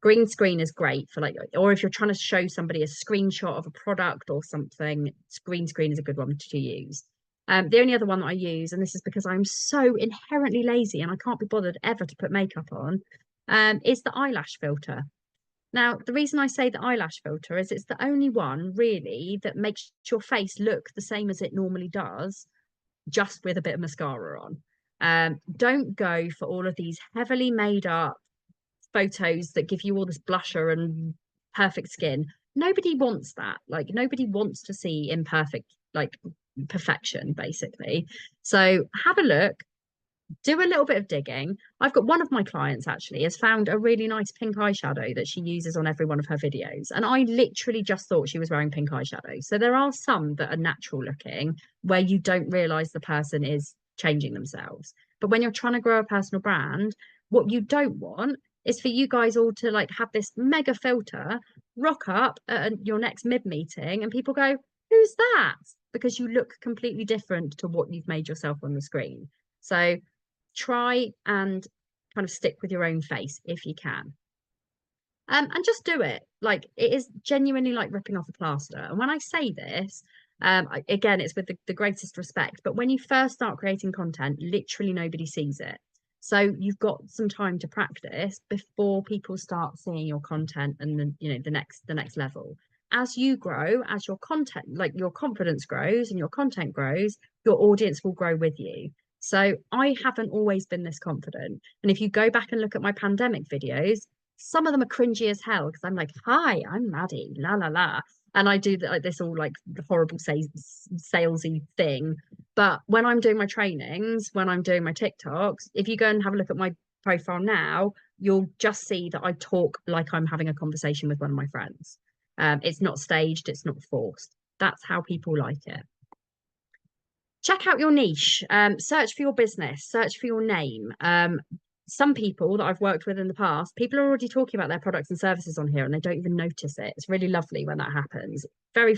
Green screen is great for like, or if you're trying to show somebody a screenshot of a product or something, green screen is a good one to use. The only other one that I use, and this is because I'm so inherently lazy and I can't be bothered ever to put makeup on, is the eyelash filter. Now, the reason I say the eyelash filter is it's the only one really that makes your face look the same as it normally does, just with a bit of mascara on. Don't go for all of these heavily made up photos that give you all this blusher and perfect skin. Nobody wants that. Like nobody wants to see imperfect, like perfection, basically. So have a look, do a little bit of digging. I've got one of my clients actually has found a really nice pink eyeshadow that she uses on every one of her videos. And I literally just thought she was wearing pink eyeshadow. So there are some that are natural looking where you don't realize the person is changing themselves. But when you're trying to grow a personal brand, what you don't want is for you guys all to like have this mega filter, rock up at your next mid meeting and people go, who's that? Because you look completely different to what you've made yourself on the screen. So try and kind of stick with your own face if you can. And just do it. Like it is genuinely like ripping off a plaster. And when I say this, again, it's with the greatest respect, but when you first start creating content, literally nobody sees it. So you've got some time to practice before people start seeing your content and then, you know, the next level. As you grow, as your content, like your confidence grows and your content grows, your audience will grow with you. So I haven't always been this confident. And if you go back and look at my pandemic videos, some of them are cringy as hell because I'm like, hi, I'm Maddie, la la la. And I do like this all like horrible salesy thing. But when I'm doing my trainings, when I'm doing my TikToks, if you go and have a look at my profile now, you'll just see that I talk like I'm having a conversation with one of my friends. It's not staged, it's not forced. That's how people like it. Check out your niche, search for your business, search for your name. Some people that I've worked with in the past, people are already talking about their products and services on here and they don't even notice it. It's really lovely when that happens. Very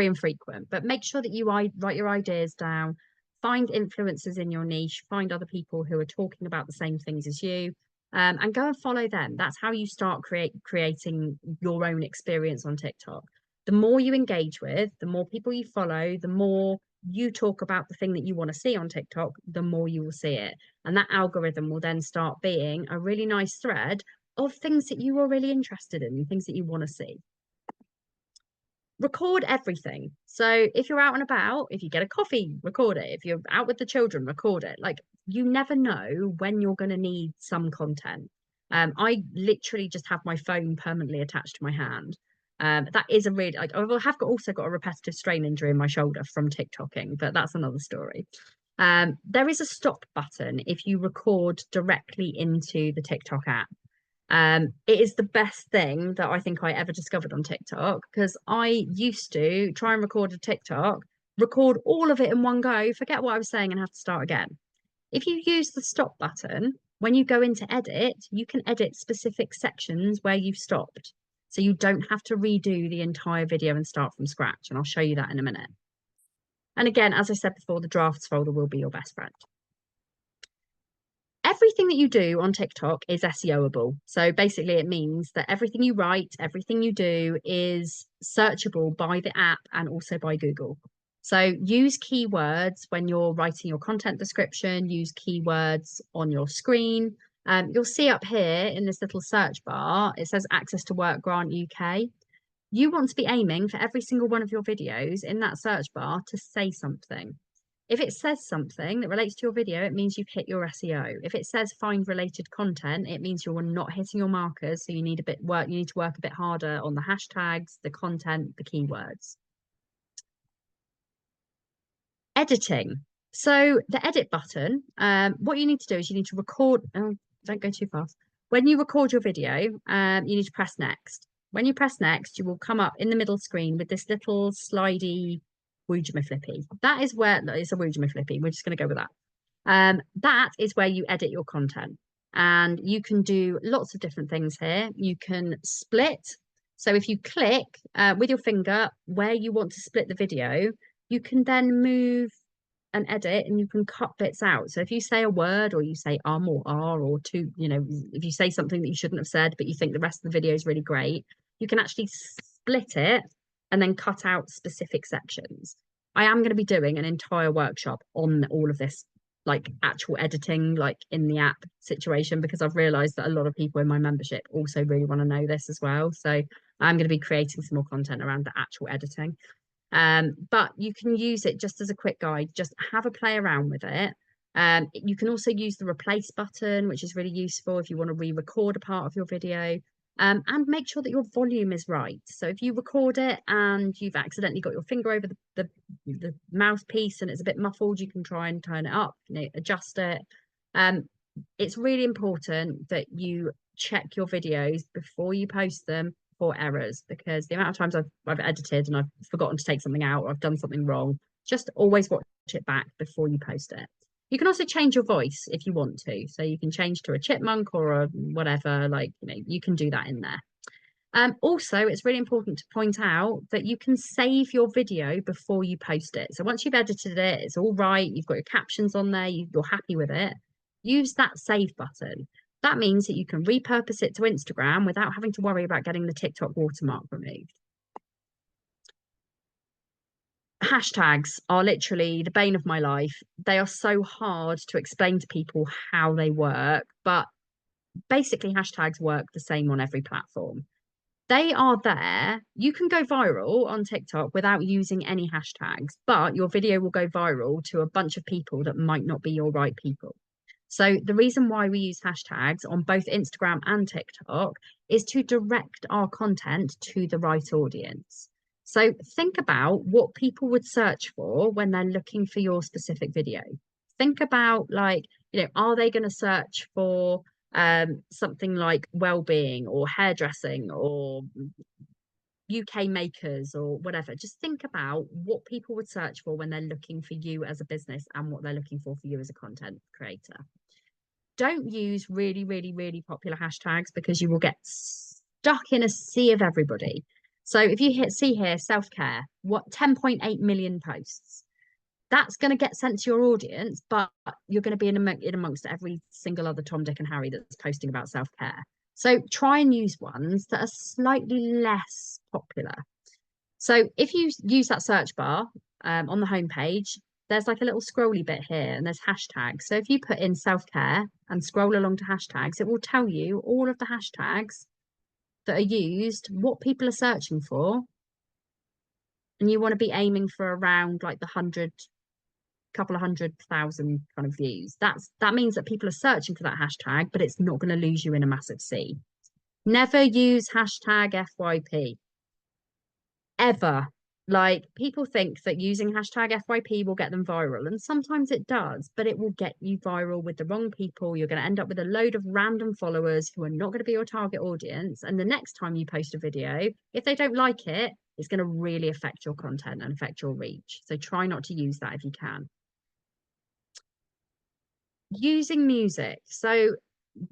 infrequent, but make sure that you write your ideas down, find influencers in your niche, find other people who are talking about the same things as you, and go and follow them. That's how you start creating your own experience on TikTok. The more you engage with, the more people you follow, the more you talk about the thing that you want to see on TikTok, the more you will see it. And that algorithm will then start being a really nice thread of things that you are really interested in, things that you want to see. Record everything. So if you're out and about, if you get a coffee, record it. If you're out with the children, record it. Like you never know when you're going to need some content. I literally just have my phone permanently attached to my hand. That is a really, like, also got a repetitive strain injury in my shoulder from TikToking, but that's another story. There is a stop button if you record directly into the TikTok app. It is the best thing that I think I ever discovered on TikTok because I used to try and record a TikTok, record all of it in one go, forget what I was saying, and have to start again. If you use the stop button, when you go into edit, you can edit specific sections where you've stopped. So you don't have to redo the entire video and start from scratch. And I'll show you that in a minute. And again, as I said before, the drafts folder will be your best friend. everything that you do on TikTok is SEOable. So basically, it means that everything you write, everything you do is searchable by the app and also by Google. So use keywords when you're writing your content description, use keywords on your screen. You'll see up here in this little search bar, it says Access to Work Grant UK. You want to be aiming for every single one of your videos in that search bar to say something. If it says something that relates to your video, it means you've hit your SEO. If it says find related content, it means you're not hitting your markers. So you need you need to work a bit harder on the hashtags, the content, the keywords. Editing. So the edit button, what you need to do is you need to record. Oh, don't go too fast. When you record your video, you need to press next. When you press next, you will come up in the middle screen with this little slidey Woojima Flippy. That is where it's a Woojima Flippy. We're just going to go with that. That is where you edit your content. And you can do lots of different things here. You can split. So if you click with your finger where you want to split the video, you can then move and edit and you can cut bits out. So if you say a word or you say or R or two, if you say something that you shouldn't have said, but you think the rest of the video is really great, you can actually split it and then cut out specific sections. I am going to be doing an entire workshop on all of this, like actual editing, like in the app situation, because I've realized that a lot of people in my membership also really want to know this as well. So I'm going to be creating some more content around the actual editing. But you can use it just as a quick guide, just have a play around with it. You can also use the replace button, which is really useful if you want to re-record a part of your video. And make sure that your volume is right. So if you record it and you've accidentally got your finger over the mouthpiece and it's a bit muffled, you can try and turn it up, adjust it. It's really important that you check your videos before you post them for errors, because the amount of times I've edited and I've forgotten to take something out or I've done something wrong, just always watch it back before you post it. You can also change your voice if you want to. So you can change to a chipmunk or a whatever, you can do that in there. Also, it's really important to point out that you can save your video before you post it. So once you've edited it, it's all right, you've got your captions on there, you're happy with it, use that save button. That means that you can repurpose it to Instagram without having to worry about getting the TikTok watermark removed. Hashtags are literally the bane of my life. They are so hard to explain to people how they work, but basically hashtags work the same on every platform. They are there. You can go viral on TikTok without using any hashtags, but your video will go viral to a bunch of people that might not be your right people. So the reason why we use hashtags on both Instagram and TikTok is to direct our content to the right audience. So think about what people would search for when they're looking for your specific video. Think about are they going to search for something like well-being or hairdressing or UK makers or whatever. Just think about what people would search for when they're looking for you as a business and what they're looking for you as a content creator. Don't use really, really, really popular hashtags because you will get stuck in a sea of everybody. So if you see here, self-care, 10.8 million posts. That's going to get sent to your audience, but you're going to be in amongst every single other Tom, Dick, and Harry that's posting about self-care. So try and use ones that are slightly less popular. So if you use that search bar on the homepage, there's like a little scrolly bit here and there's hashtags. So if you put in self-care and scroll along to hashtags, it will tell you all of the hashtags that are used, what people are searching for. And you want to be aiming for around like the couple of 100,000 kind of views. That means that people are searching for that hashtag, but it's not going to lose you in a massive sea. Never use hashtag FYP. Ever. Like, people think that using hashtag FYP will get them viral, and sometimes it does, but it will get you viral with the wrong people. You're going to end up with a load of random followers who are not going to be your target audience. And the next time you post a video, if they don't like it, it's going to really affect your content and affect your reach. So try not to use that if you can. Using music. So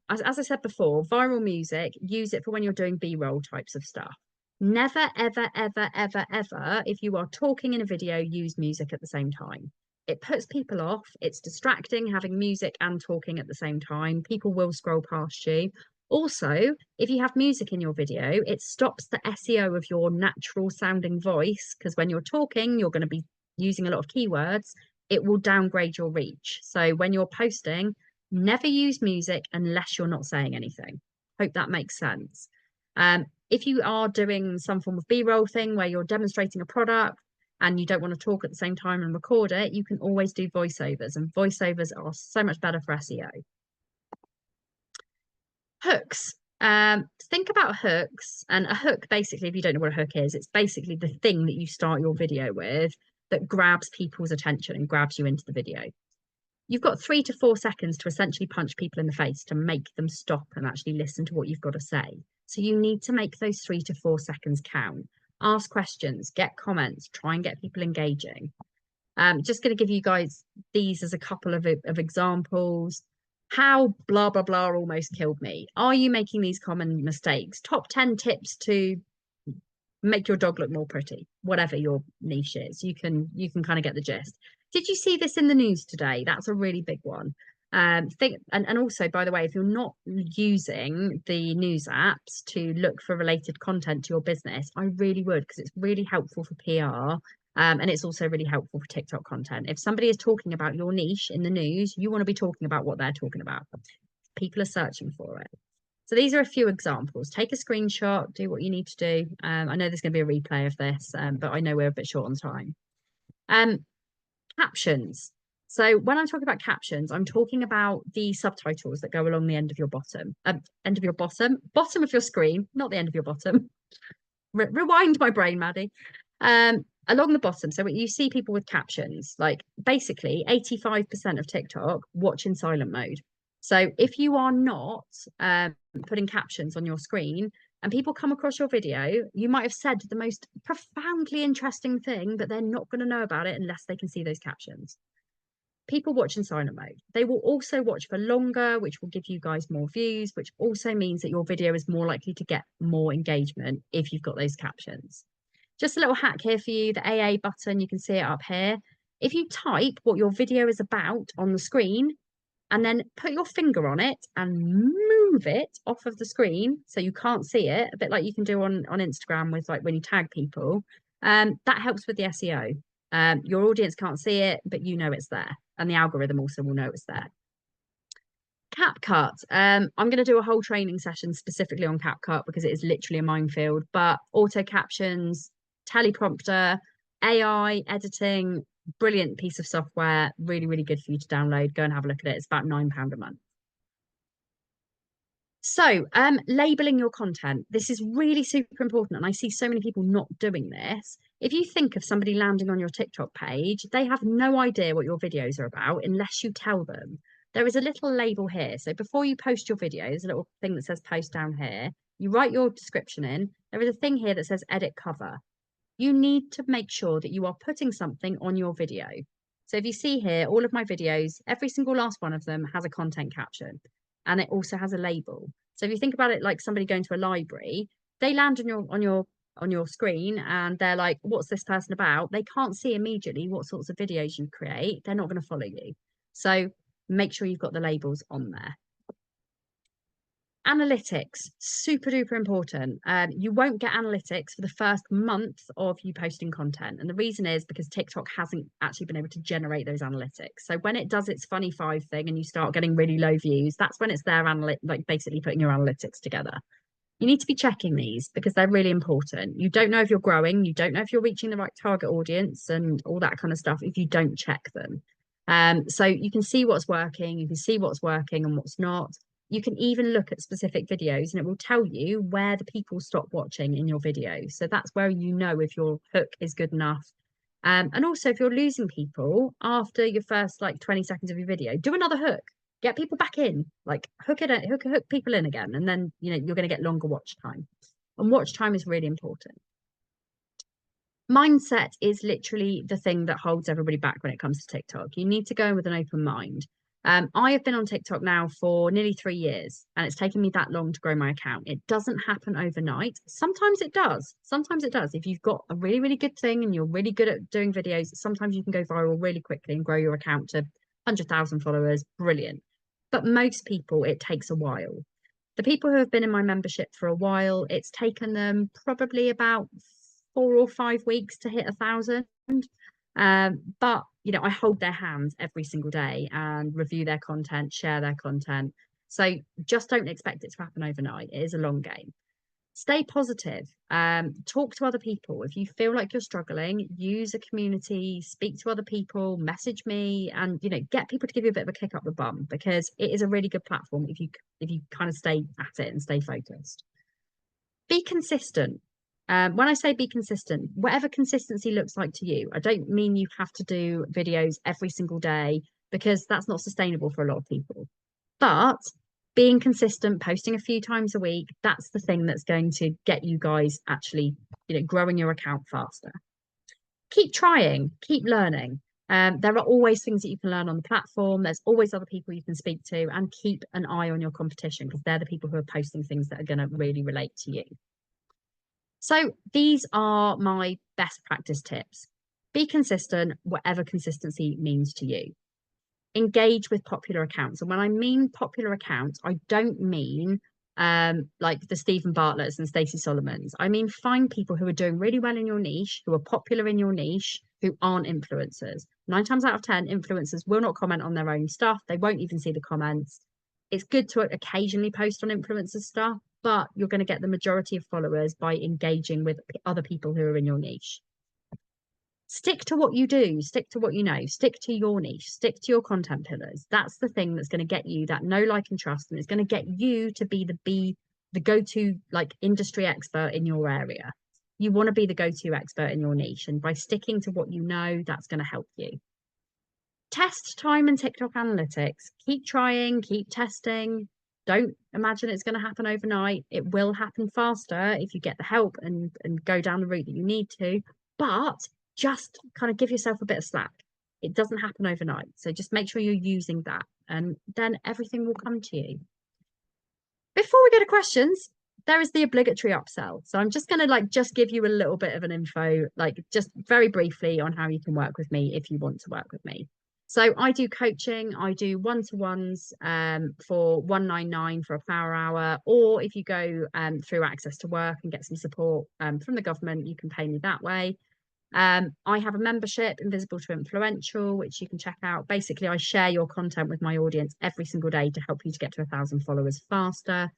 as I said before, viral music, use it for when you're doing B-roll types of stuff. Never, ever, ever, ever, ever, if you are talking in a video, use music at the same time. it puts people off. It's distracting having music and talking at the same time. People will scroll past you. Also, if you have music in your video, it stops the SEO of your natural sounding voice, because when you're talking, you're going to be using a lot of keywords. It will downgrade your reach. So when you're posting, never use music unless you're not saying anything. Hope that makes sense. If you are doing some form of B-roll thing where you're demonstrating a product and you don't want to talk at the same time and record it, you can always do voiceovers, and voiceovers are so much better for SEO. Hooks. Think about hooks, and a hook, basically, if you don't know what a hook is, it's basically the thing that you start your video with that grabs people's attention and grabs you into the video. You've got 3 to 4 seconds to essentially punch people in the face to make them stop and actually listen to what you've got to say. So you need to make those 3 to 4 seconds count. Ask questions, get comments, try and get people engaging. Just going to give you guys these as a couple of examples. How blah, blah, blah almost killed me. Are you making these common mistakes? Top 10 tips to make your dog look more pretty, whatever your niche is. You can kind of get the gist. Did you see this in the news today? That's a really big one. And also, by the way, if you're not using the news apps to look for related content to your business, I really would, because it's really helpful for PR. And it's also really helpful for TikTok content. If somebody is talking about your niche in the news, you want to be talking about what they're talking about. People are searching for it. So these are a few examples. Take a screenshot, do what you need to do. I know there's going to be a replay of this, but I know we're a bit short on time. Captions. So when I'm talking about captions, I'm talking about the subtitles that go along the end of your bottom of your screen, not the end of your bottom. Rewind my brain, Maddie. Along the bottom. So when you see people with captions, like basically 85% of TikTok watch in silent mode. So if you are not putting captions on your screen and people come across your video, you might have said the most profoundly interesting thing, but they're not going to know about it unless they can see those captions. People watch in silent mode. They will also watch for longer, which will give you guys more views, which also means that your video is more likely to get more engagement if you've got those captions. Just a little hack here for you, the AA button, you can see it up here. If you type what your video is about on the screen and then put your finger on it and move it off of the screen so you can't see it, a bit like you can do on Instagram with like when you tag people, that helps with the SEO. Your audience can't see it, but you know it's there. And the algorithm also will know it's there. CapCut. I'm going to do a whole training session specifically on CapCut because it is literally a minefield, but auto captions, teleprompter, AI editing, brilliant piece of software, really, really good for you to download. Go and have a look at it. It's about £9 a month. So, labeling your content. This is really super important. And I see so many people not doing this. If you think of somebody landing on your TikTok page, they have no idea what your videos are about unless you tell them. There is a little label here. So before you post your video, there's a little thing that says post down here. You write your description in. There is a thing here that says edit cover. You need to make sure that you are putting something on your video. So if you see here, all of my videos, every single last one of them has a content caption, and it also has a label. So if you think about it like somebody going to a library, they land on your screen and they're like, what's this person about? They can't see immediately what sorts of videos you create. They're not going to follow you. So make sure you've got the labels on there. Analytics, super duper important. You won't get analytics for the first month of you posting content. And the reason is because TikTok hasn't actually been able to generate those analytics. So when it does its funny 5 thing and you start getting really low views, that's when it's their like basically putting your analytics together. You need to be checking these because they're really important. You don't know if you're growing, you don't know if you're reaching the right target audience and all that kind of stuff if you don't check them. So you can see what's working, you can see what's working and what's not. You can even look at specific videos and it will tell you where the people stop watching in your video. So that's where you know if your hook is good enough. And also if you're losing people after your first like 20 seconds of your video, do another hook. Get people back in, like hook people in again, and then you're going to get longer watch time. And watch time is really important. Mindset is literally the thing that holds everybody back when it comes to TikTok. You need to go in with an open mind. I have been on TikTok now for nearly 3 years, and it's taken me that long to grow my account. It doesn't happen overnight. Sometimes it does. Sometimes it does. If you've got a really, really good thing and you're really good at doing videos, sometimes you can go viral really quickly and grow your account to 100,000 followers. Brilliant. But most people, it takes a while. The people who have been in my membership for a while, it's taken them probably about 4 or 5 weeks to hit 1,000. But I hold their hands every single day and review their content, share their content. So just don't expect it to happen overnight. It is a long game. Stay positive. Talk to other people. If you feel like you're struggling, use a community, speak to other people, message me, and get people to give you a bit of a kick up the bum, because it is a really good platform if you kind of stay at it and stay focused. Be consistent. When I say be consistent, whatever consistency looks like to you, I don't mean you have to do videos every single day, because that's not sustainable for a lot of people. But being consistent, posting a few times a week, that's the thing that's going to get you guys actually, growing your account faster. Keep trying, keep learning. There are always things that you can learn on the platform. There's always other people you can speak to, and keep an eye on your competition, because they're the people who are posting things that are going to really relate to you. So these are my best practice tips. Be consistent, whatever consistency means to you. Engage with popular accounts. And when I mean popular accounts, I don't mean like the Stephen Bartletts and Stacey Solomons. I mean, find people who are doing really well in your niche, who are popular in your niche, who aren't influencers. 9 times out of 10, influencers will not comment on their own stuff. They won't even see the comments. It's good to occasionally post on influencer stuff, but you're going to get the majority of followers by engaging with other people who are in your niche. Stick to what you do, stick to what you know, stick to your niche, stick to your content pillars. That's the thing that's going to get you that know, like, and trust, and it's going to get you to be the go-to like industry expert in your area. You want to be the go-to expert in your niche, and by sticking to what you know, that's going to help you. Test time and TikTok analytics. Keep trying, keep testing. Don't imagine it's going to happen overnight. It will happen faster if you get the help and go down the route that you need to. But just kind of give yourself a bit of slack. It doesn't happen overnight. So just make sure you're using that, and then everything will come to you. Before we go to questions, there is the obligatory upsell. So I'm just going to just give you a little bit of an info, like just very briefly, on how you can work with me if you want to work with me. So I do coaching, I do one-to-ones for 199 for a power hour, or if you go through Access to Work and get some support from the government, you can pay me that way. I have a membership, Invisible to Influential, which you can check out. Basically, I share your content with my audience every single day to help you to get to 1,000 followers faster.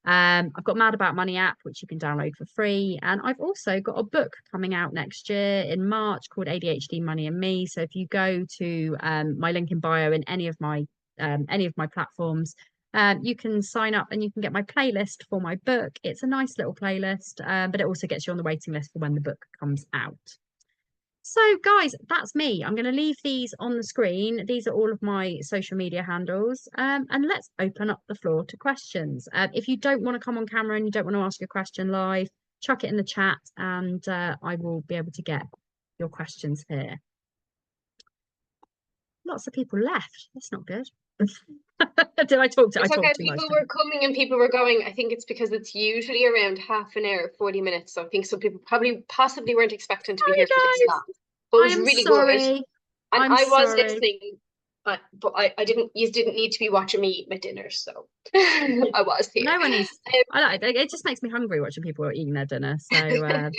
I've got Mad About Money app, which you can download for free. And I've also got a book coming out next year in March called ADHD, Money and Me. So if you go to my link in bio in any of my platforms, you can sign up and you can get my playlist for my book. It's a nice little playlist, but it also gets you on the waiting list for when the book comes out. So guys, that's me. I'm going to leave these on the screen. These are all of my social media handles. And let's open up the floor to questions. If you don't want to come on camera and you don't want to ask your question live, chuck it in the chat and I will be able to get your questions here. Lots of people left. That's not good. Did I talk to It's okay. too much? People were coming and people were going. I think it's because it's usually around half an hour, 40 minutes. So I think some people possibly weren't expecting to be here for this long. But it was really good. And I was listening, but I didn't. You didn't need to be watching me eat my dinner, so I was here. No one is. It just makes me hungry watching people eating their dinner. So.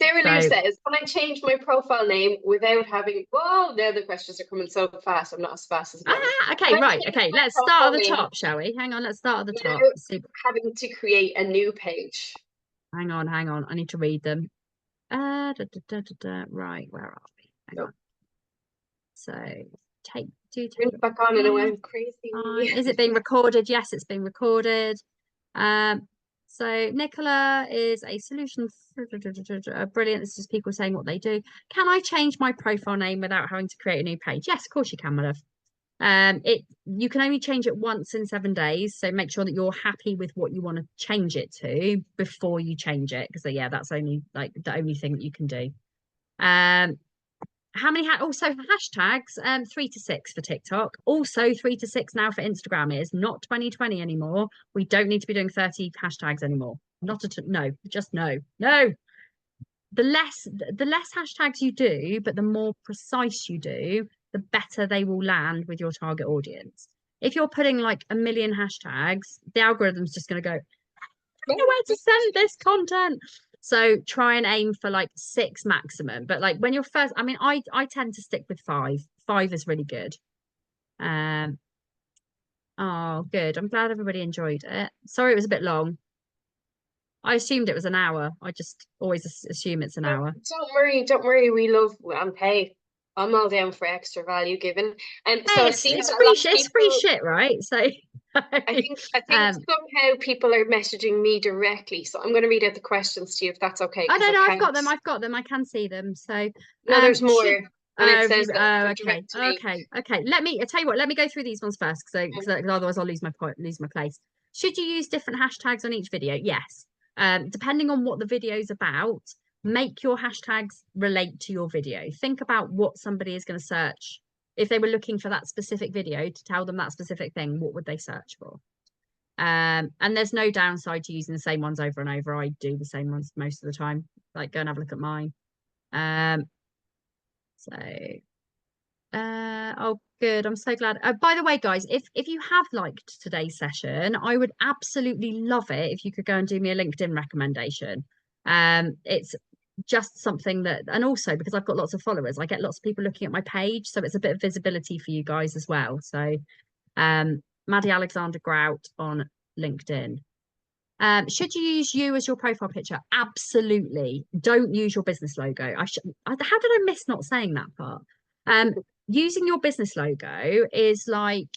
Sarah Lou says, can I change my profile name without having... Whoa, now the questions are coming so fast. I'm not as fast as Maddie. Okay, right. Okay, let's start at the top, shall we? Hang on, let's start at the top. Having to create a new page. Hang on. I need to read them. Right, where are we? Hang on. So, take it back on and I went crazy. Is it being recorded? Yes, it's being recorded. So Nicola is a solution. Brilliant. This is people saying what they do. Can I change my profile name without having to create a new page? Yes, of course you can, my love. You can only change it once in 7 days, so make sure that you're happy with what you want to change it to before you change it, because yeah, that's only like the only thing that you can do. how many also hashtags? 3 to 6 for TikTok. Also 3 to 6 now for Instagram. It is not 2020 anymore. We don't need to be doing 30 hashtags anymore. Not at no, just no. No. The less hashtags you do, but the more precise you do, the better they will land with your target audience. If you're putting like a million hashtags, the algorithm's just going to go, I don't know where to send this content. So try and aim for like 6 maximum. But like when you're first, I mean, I tend to stick with 5. 5 is really good. Um, oh, good. I'm glad everybody enjoyed it. Sorry, it was a bit long. I assumed it was an hour. I just always assume it's an hour. Don't worry, don't worry. We love and pay. I'm all down for extra value given. And so Hey, I've seen it's that a lot free of it's free people. shit, right? So I think um somehow people are messaging me directly. So I'm going to read out the questions to you if that's okay, I because don't I know, can't. I've got them, I can see them. So No, there's more, should and it you says that they're okay. direct to me. Okay. I tell you what, let me go through these ones first because otherwise I'll lose my point, lose my place. Should you use different hashtags on each video? Yes. Depending on what the video is about, make your hashtags relate to your video. Think about what somebody is going to search. If they were looking for that specific video to tell them that specific thing, what would they search for? And there's no downside to using the same ones over and over. I do the same ones most of the time. Like go and have a look at mine. Um, so oh good. I'm so glad. By the way, guys, if you have liked today's session, I would absolutely love it if you could go and do me a LinkedIn recommendation. It's just something that, and also because I've got lots of followers, I get lots of people looking at my page, so it's a bit of visibility for you guys as well. So Maddie Alexander Grout on LinkedIn. Should you use you as your profile picture? Absolutely. Don't use your business logo. How did I miss not saying that part? Using your business logo is like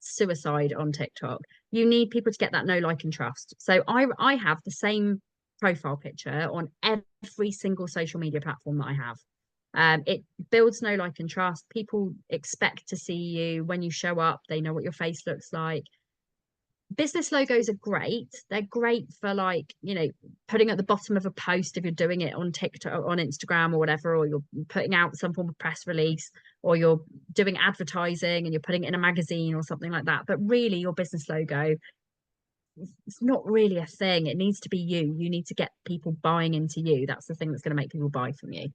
suicide on TikTok. You need people to get that know, like, and trust. So I have the same profile picture on every single social media platform that I have. It builds know, like, and trust. People expect to see you when you show up. They know what your face looks like. Business logos are great. They're great for like, putting at the bottom of a post if you're doing it on TikTok or on Instagram or whatever, or you're putting out some form of press release, or you're doing advertising and you're putting it in a magazine or something like that. But really your business logo, it's not really a thing. It needs to be you. You need to get people buying into you. That's the thing that's going to make people buy from you.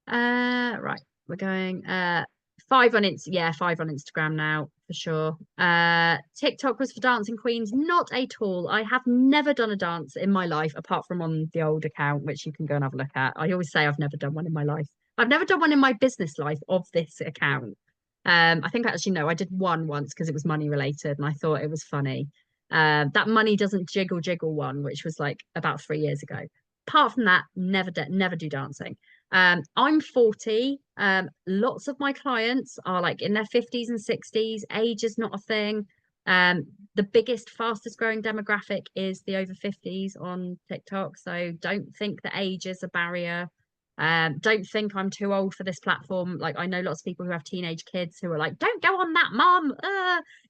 Right. We're going 5 on yeah, 5 on Instagram now for sure. TikTok was for dancing queens, not at all. I have never done a dance in my life apart from on the old account, which you can go and have a look at. I always say I've never done one in my life. I've never done one in my business life of this account. I think actually no, I did one once because it was money related and I thought it was funny. That money doesn't jiggle one, which was like about 3 years ago. Apart from that, never do dancing. I'm 40. Lots of my clients are like in their 50s and 60s. Age is not a thing. The biggest, fastest growing demographic is the over 50s on TikTok. So don't think that age is a barrier. Don't think I'm too old for this platform. Like I know lots of people who have teenage kids who are like, don't go on that, mom.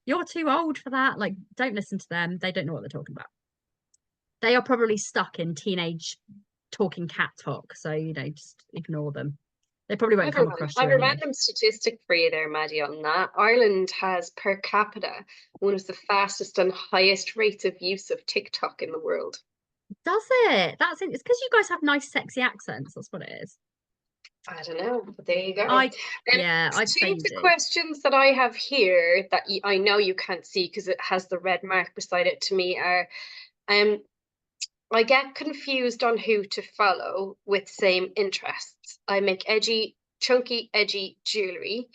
You're too old for that. Like, don't listen to them. They don't know what they're talking about. They are probably stuck in teenage talking cat talk. So, just ignore them. They probably won't come across I you have a anyway. random statistic for you there, Maddie, on that. Ireland has per capita one of the fastest and highest rates of use of TikTok in the world. Does it? It's because you guys have nice, sexy accents. That's what it is. I don't know, but there you go. I'd say Two of you the do. questions that I have here that I know you can't see because it has the red mark beside it to me are, I get confused on who to follow with same interests. I make chunky, edgy jewelry.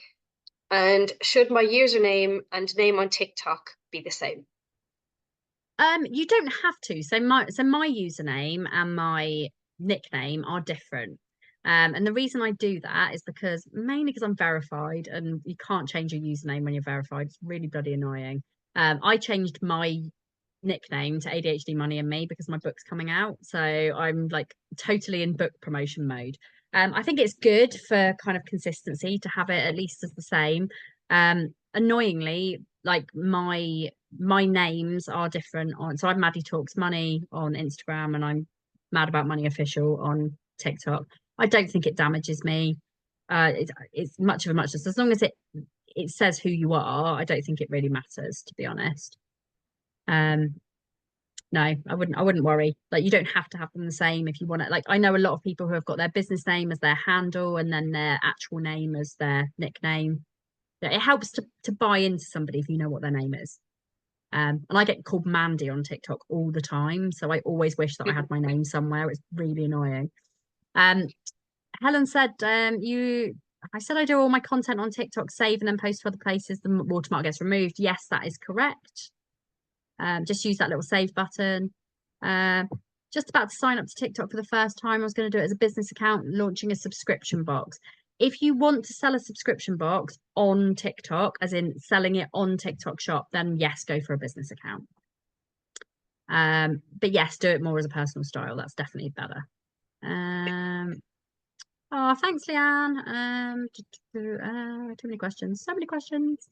And should my username and name on TikTok be the same? You don't have to. So my username and my nickname are different. And the reason I do that is mainly because I'm verified and you can't change your username when you're verified. It's really bloody annoying. I changed my nickname to ADHD Money and Me because my book's coming out. So I'm like totally in book promotion mode. I think it's good for kind of consistency to have it at least as the same. Annoyingly, like my names are different on, so I'm Maddie Talks Money on Instagram and I'm Mad About Money Official on TikTok. I don't think it damages me. It's much of a muchness. As long as it says who you are, I don't think it really matters, to be honest. Um, no, I wouldn't worry. Like you don't have to have them the same if you want it. Like I know a lot of people who have got their business name as their handle and then their actual name as their nickname. It helps to buy into somebody if you know what their name is. And I get called Mandy on TikTok all the time, so I always wish that I had my name somewhere. It's really annoying. Um, Helen said, I said I do all my content on TikTok, save and then post to other places. The watermark gets removed. Yes, that is correct. Just use that little save button. Um, just about to sign up to TikTok for the first time. I was going to do it as a business account, launching a subscription box. If you want to sell a subscription box on TikTok, as in selling it on TikTok Shop, then yes, go for a business account. But yes, do it more as a personal style. That's definitely better. Oh, thanks, Leanne. Too many questions. So many questions.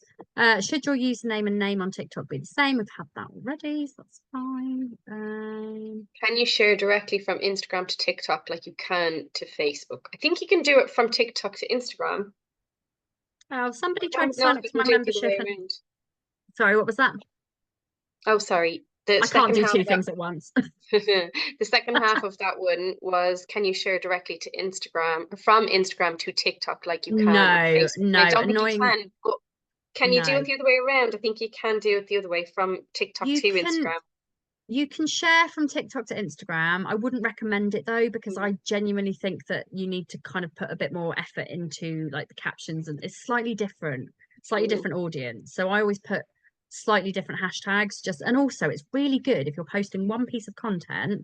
Should your username and name on TikTok be the same? We've had that already, so that's fine. Can you share directly from Instagram to TikTok like you can to Facebook? I think you can do it from TikTok to Instagram. Oh, somebody I tried to don't know sign if up you to can my do it the other membership way and around. sorry, what was that? Oh, sorry. The I can't second do half two of that things at once. the second half of that one was, can you share directly to Instagram from Instagram to TikTok like you can on No, Facebook? And I no, don't think you annoying. can, but can you do No, it the other way around? I think you can do it the other way from TikTok you to can Instagram. you can share from TikTok to Instagram. I wouldn't recommend it though, because Mm. I genuinely think that you need to kind of put a bit more effort into like the captions, and it's slightly Mm. different audience. So I always put slightly different hashtags just, and also it's really good if you're posting one piece of content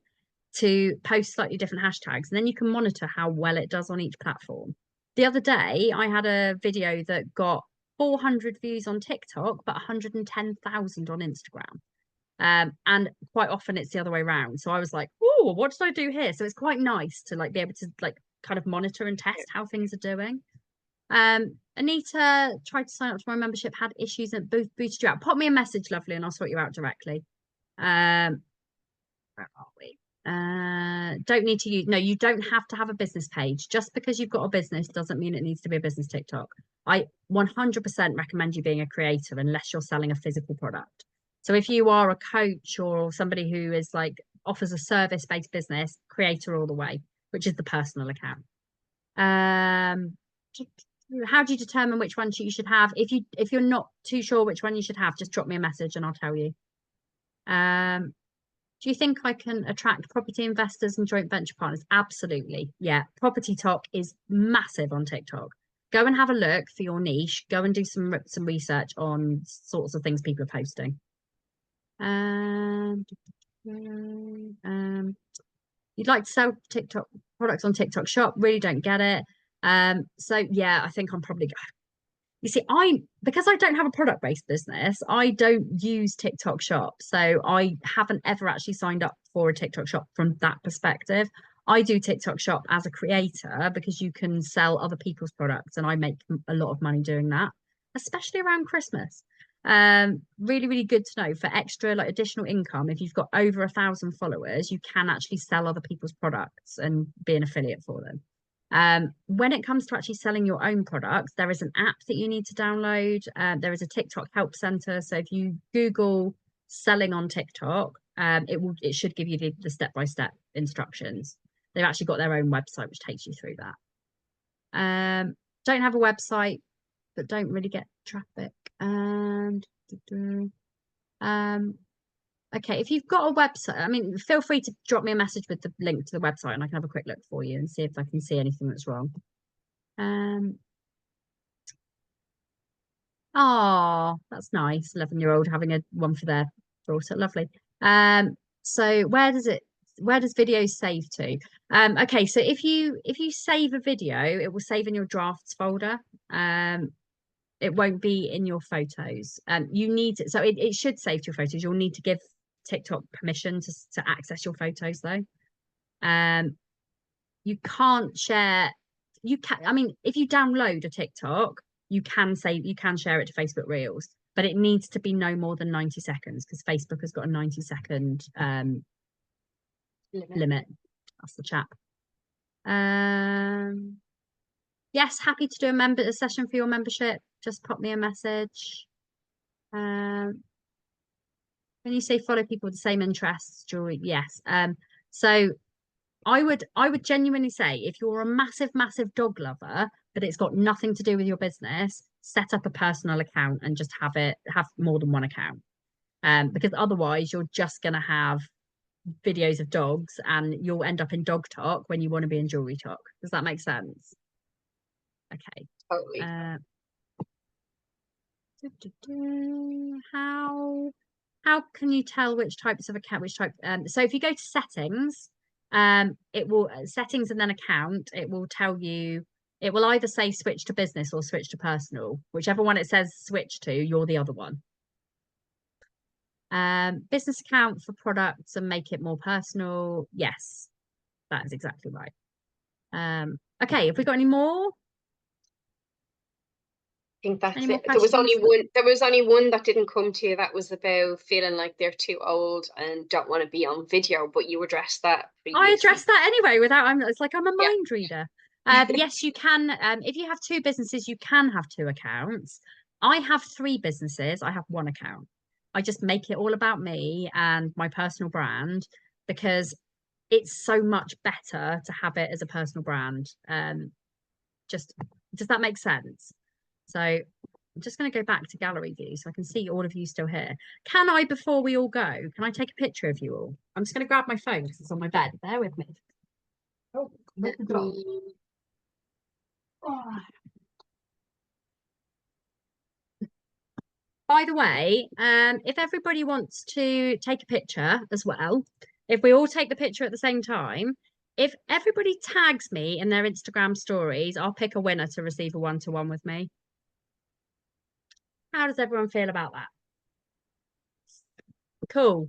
to post slightly different hashtags, and then you can monitor how well it does on each platform. The other day, I had a video that got 400 views on TikTok, but 110,000 on Instagram. And quite often it's the other way around. So I was like, oh, what did I do here? So it's quite nice to like be able to like kind of monitor and test how things are doing. Anita tried to sign up to my membership, had issues and booted you out. Pop me a message, lovely, and I'll sort you out directly. Where are we? Don't need to use, no, you don't have to have a business page. Just because you've got a business doesn't mean it needs to be a business TikTok. I 100% recommend you being a creator unless you're selling a physical product. So if you are a coach or somebody who is like offers a service-based business, creator all the way, which is the personal account. Um, how do you determine which one you should have? If you're not too sure which one you should have, just drop me a message and I'll tell you. Do you think I can attract property investors and joint venture partners? Absolutely. Yeah. Property talk is massive on TikTok. Go and have a look for your niche. Go and do some research on sorts of things people are posting. Um, you'd like to sell TikTok products on TikTok Shop? Really don't get it. So yeah, I think I'm probably, you see, because I don't have a product-based business, I don't use TikTok Shop. So I haven't ever actually signed up for a TikTok Shop from that perspective. I do TikTok Shop as a creator because you can sell other people's products, and I make a lot of money doing that, especially around Christmas. Really, really good to know for extra like additional income. If you've got over 1,000 followers, you can actually sell other people's products and be an affiliate for them. When it comes to actually selling your own products, there is an app that you need to download. There is a TikTok help center. So if you Google selling on TikTok, it should give you the step-by-step instructions. They've actually got their own website which takes you through that. Don't have a website, but don't really get traffic. And okay, if you've got a website, I mean, feel free to drop me a message with the link to the website and I can have a quick look for you and see if I can see anything that's wrong. Oh, that's nice. 11-year-old having a one for their daughter. Lovely. So where does videos save to? Okay, so if you save a video, it will save in your drafts folder. It won't be in your photos. You need to, so it should save to your photos. You'll need to give TikTok permission to access your photos though. You can't share, you can, I mean, if you download a TikTok, you can share it to Facebook Reels, but it needs to be no more than 90 seconds because Facebook has got a 90-second limit. That's the chap. Yes, happy to do a session for your membership. Just pop me a message. When you say follow people with the same interests, jewelry, yes. So I would genuinely say if you're a massive, massive dog lover, but it's got nothing to do with your business, set up a personal account and just have more than one account. Because otherwise you're just gonna have videos of dogs and you'll end up in dog talk when you want to be in jewelry talk. Does that make sense? Okay. Totally. How can you tell which types of account, which type? So if you go to settings, it will settings and then account, it will tell you, it will either say switch to business or switch to personal. Whichever one it says switch to, you're the other one. Business account for products and make it more personal. Yes, that is exactly right. Okay, have we got any more? Think Any that's more it. There was only questions? one. There was only one that didn't come to you. That was about feeling like they're too old and don't want to be on video. But you addressed that I previously. addressed that anyway without it's like I'm a Yeah. mind reader. Yes, you can. If you have two businesses, you can have two accounts. I have three businesses. I have one account. I just make it all about me and my personal brand because it's so much better to have it as a personal brand. Just does that make sense? So I'm just going to go back to gallery view so I can see all of you still here. Can I, before we all go, can I take a picture of you all? I'm just going to grab my phone because it's on my bed. Bear with me. Oh, with the dog. Oh. By the way, if everybody wants to take a picture as well, if we all take the picture at the same time, if everybody tags me in their Instagram stories, I'll pick a winner to receive a one-to-one with me. How does everyone feel about that? Cool.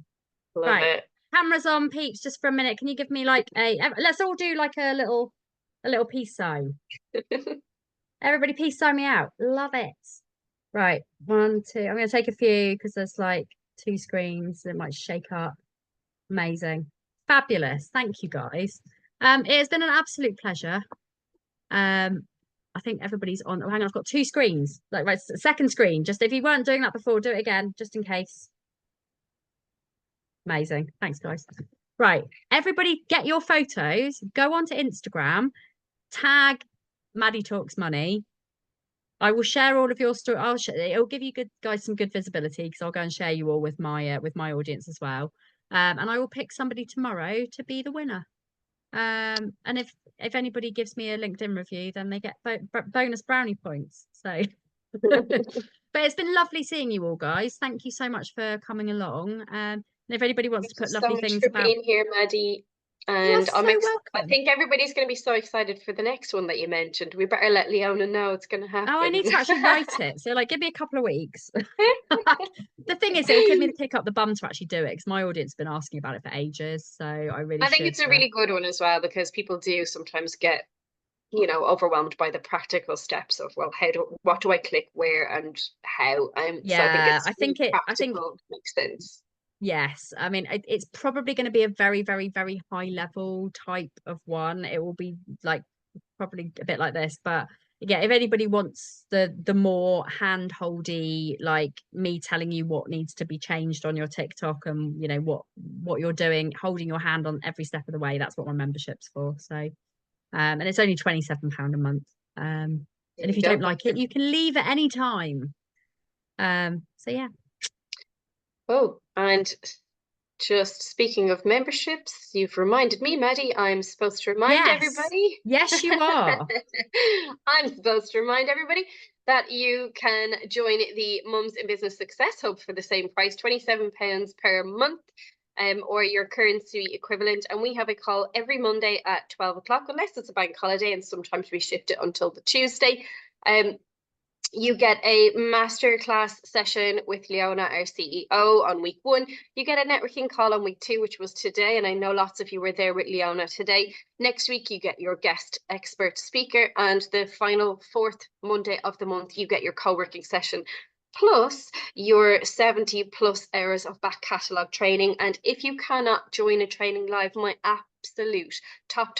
Love Right. it. Cameras on, peeps, just for a minute. Can you give me like let's all do like a little peace sign. Everybody peace sign me out. Love it. Right. One, two. I'm gonna take a few because there's like two screens that might shake up. Amazing. Fabulous. Thank you guys. It has been an absolute pleasure. I think everybody's on. Oh, hang on, I've got two screens. Like right, second screen. Just if you weren't doing that before, do it again, just in case. Amazing. Thanks, guys. Right. Everybody get your photos, go onto Instagram, tag Maddie Talks Money. I will share all of your story. It'll give you good guys some good visibility because I'll go and share you all with my audience as well. And I will pick somebody tomorrow to be the winner. And if anybody gives me a LinkedIn review, then they get bonus brownie points. So but it's been lovely seeing you all, guys. Thank you so much for coming along. And if anybody wants Thank to you put so lovely much things for about, being here, Maddie. you're And so I welcome. think everybody's going to be so excited for the next one that you mentioned. We better let Leona know it's going to Oh, I happen. need to actually write it. So, like, give me a couple of weeks. The thing is, it'll give me the kick up the bum to actually do it because my audience has been asking about it for ages. So, I really I think should. it's a really good one as well because people do sometimes get, overwhelmed by the practical steps of, well, what do I click where and how? So I think Yeah, it's really I think, practical, makes sense. yes. I mean, it's probably going to be a very, very, very high level type of one. It will be like probably a bit like this, but yeah, if anybody wants the more hand-holdy, like me telling you what needs to be changed on your TikTok and what you're doing, holding your hand on every step of the way, that's what my membership's for. So and it's only £27 a month. There And if you you go. don't like it, you can leave at any time. So yeah. Oh, and just speaking of memberships, you've reminded me, Maddie, I'm supposed to remind Yes. everybody. Yes, you are. I'm supposed to remind everybody that you can join the Mums in Business Success Hub for the same price, £27 per month, or your currency equivalent. And we have a call every Monday at 12 o'clock, unless it's a bank holiday, and sometimes we shift it until the Tuesday. You get a masterclass session with Leona, our CEO, on week 1. You get a networking call on week 2, which was today. And I know lots of you were there with Leona today. Next week, you get your guest expert speaker. And the final 4th Monday of the month, you get your co-working session plus your 70 plus hours of back catalogue training. And if you cannot join a training live, my absolute top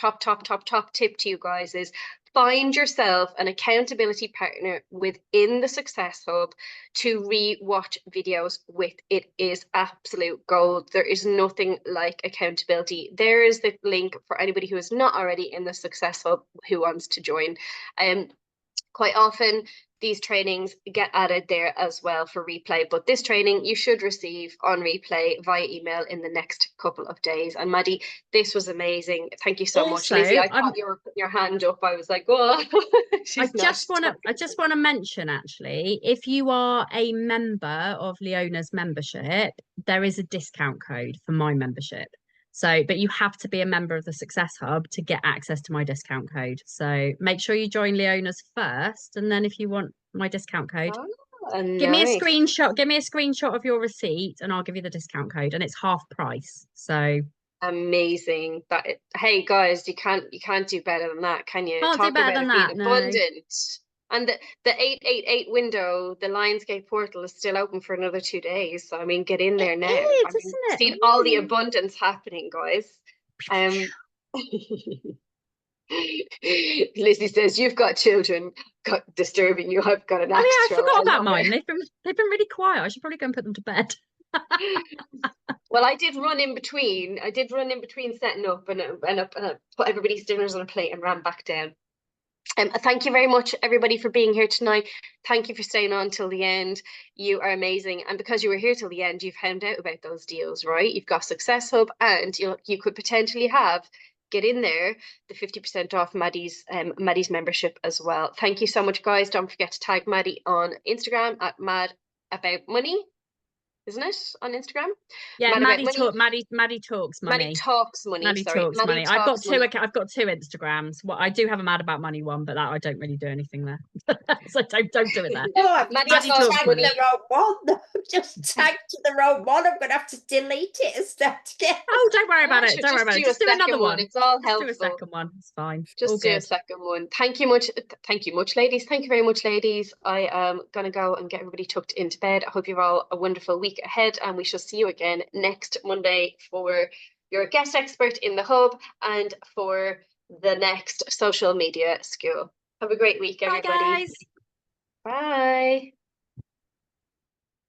tip to you guys is find yourself an accountability partner within the Success Hub to re-watch videos with. It is absolute gold. There is nothing like accountability. There is the link for anybody who is not already in the Success Hub who wants to join. Quite often these trainings get added there as well for replay, but this training you should receive on replay via email in the next couple of days. And Maddie, this was amazing. Thank you so much. Also, Lizzie, I thought you were putting your hand up. I was like, oh, I she's not just want to I just want to mention, actually, if you are a member of Leona's membership, there is a discount code for my membership. So, but you have to be a member of the Success Hub to get access to my discount code. So make sure you join Leona's first, and then if you want my discount code, give me a nice. screenshot. Give me a screenshot of your receipt, and I'll give you the discount code, and it's half price. So Amazing. Hey guys, you can't do better than that, can you? can't do Talk better about than it being that. No, abundant. And the 888 window, the Lionsgate portal is still open for another 2 days. So I mean, get in it there now. I is, mean, isn't it? see all the abundance happening, guys. Um Lizzie says, you've got children disturbing you. I've got an Oh axe yeah, I thrower. forgot I about love mine. it. They've been really quiet. I should probably go and put them to bed. Well, I did run in between. I did run in between setting up and put everybody's dinners on a plate and ran back down. Thank you very much, everybody, for being here tonight. Thank you for staying on till the end. You are amazing. And because you were here till the end, you've found out about those deals, right? You've got Success Hub, and you could potentially get in there the 50% off Maddie's membership as well. Thank you so much, guys. Don't forget to tag Maddie on Instagram at Mad About Money, isn't it, on Instagram? Yeah, Mad About Money. Maddie talks Maddie money. Talks Money. Maddie Sorry, talks Maddie money. Talks Money. I've got two Instagrams. Well, I do have a Mad About Money one, but that I don't really do anything there. So don't do it there. Oh, I've Maddie just Maddie Talks talks tagged Money. money. the wrong one. I've just tagged to the wrong one. I'm going to have to delete it and start again. Oh, don't worry about I it. should Don't worry about it. do a Just do another second one. It's all Just do a helpful. second one. It's fine. Just All do a good. second one. Thank you much. Thank you much, ladies. Thank you very much, ladies. I am going to go and get everybody tucked into bed. I hope you've all a wonderful week ahead, and we shall see you again next Monday for your guest expert in the hub and for the next social media school. Have a great week, Bye, everybody. guys. Bye.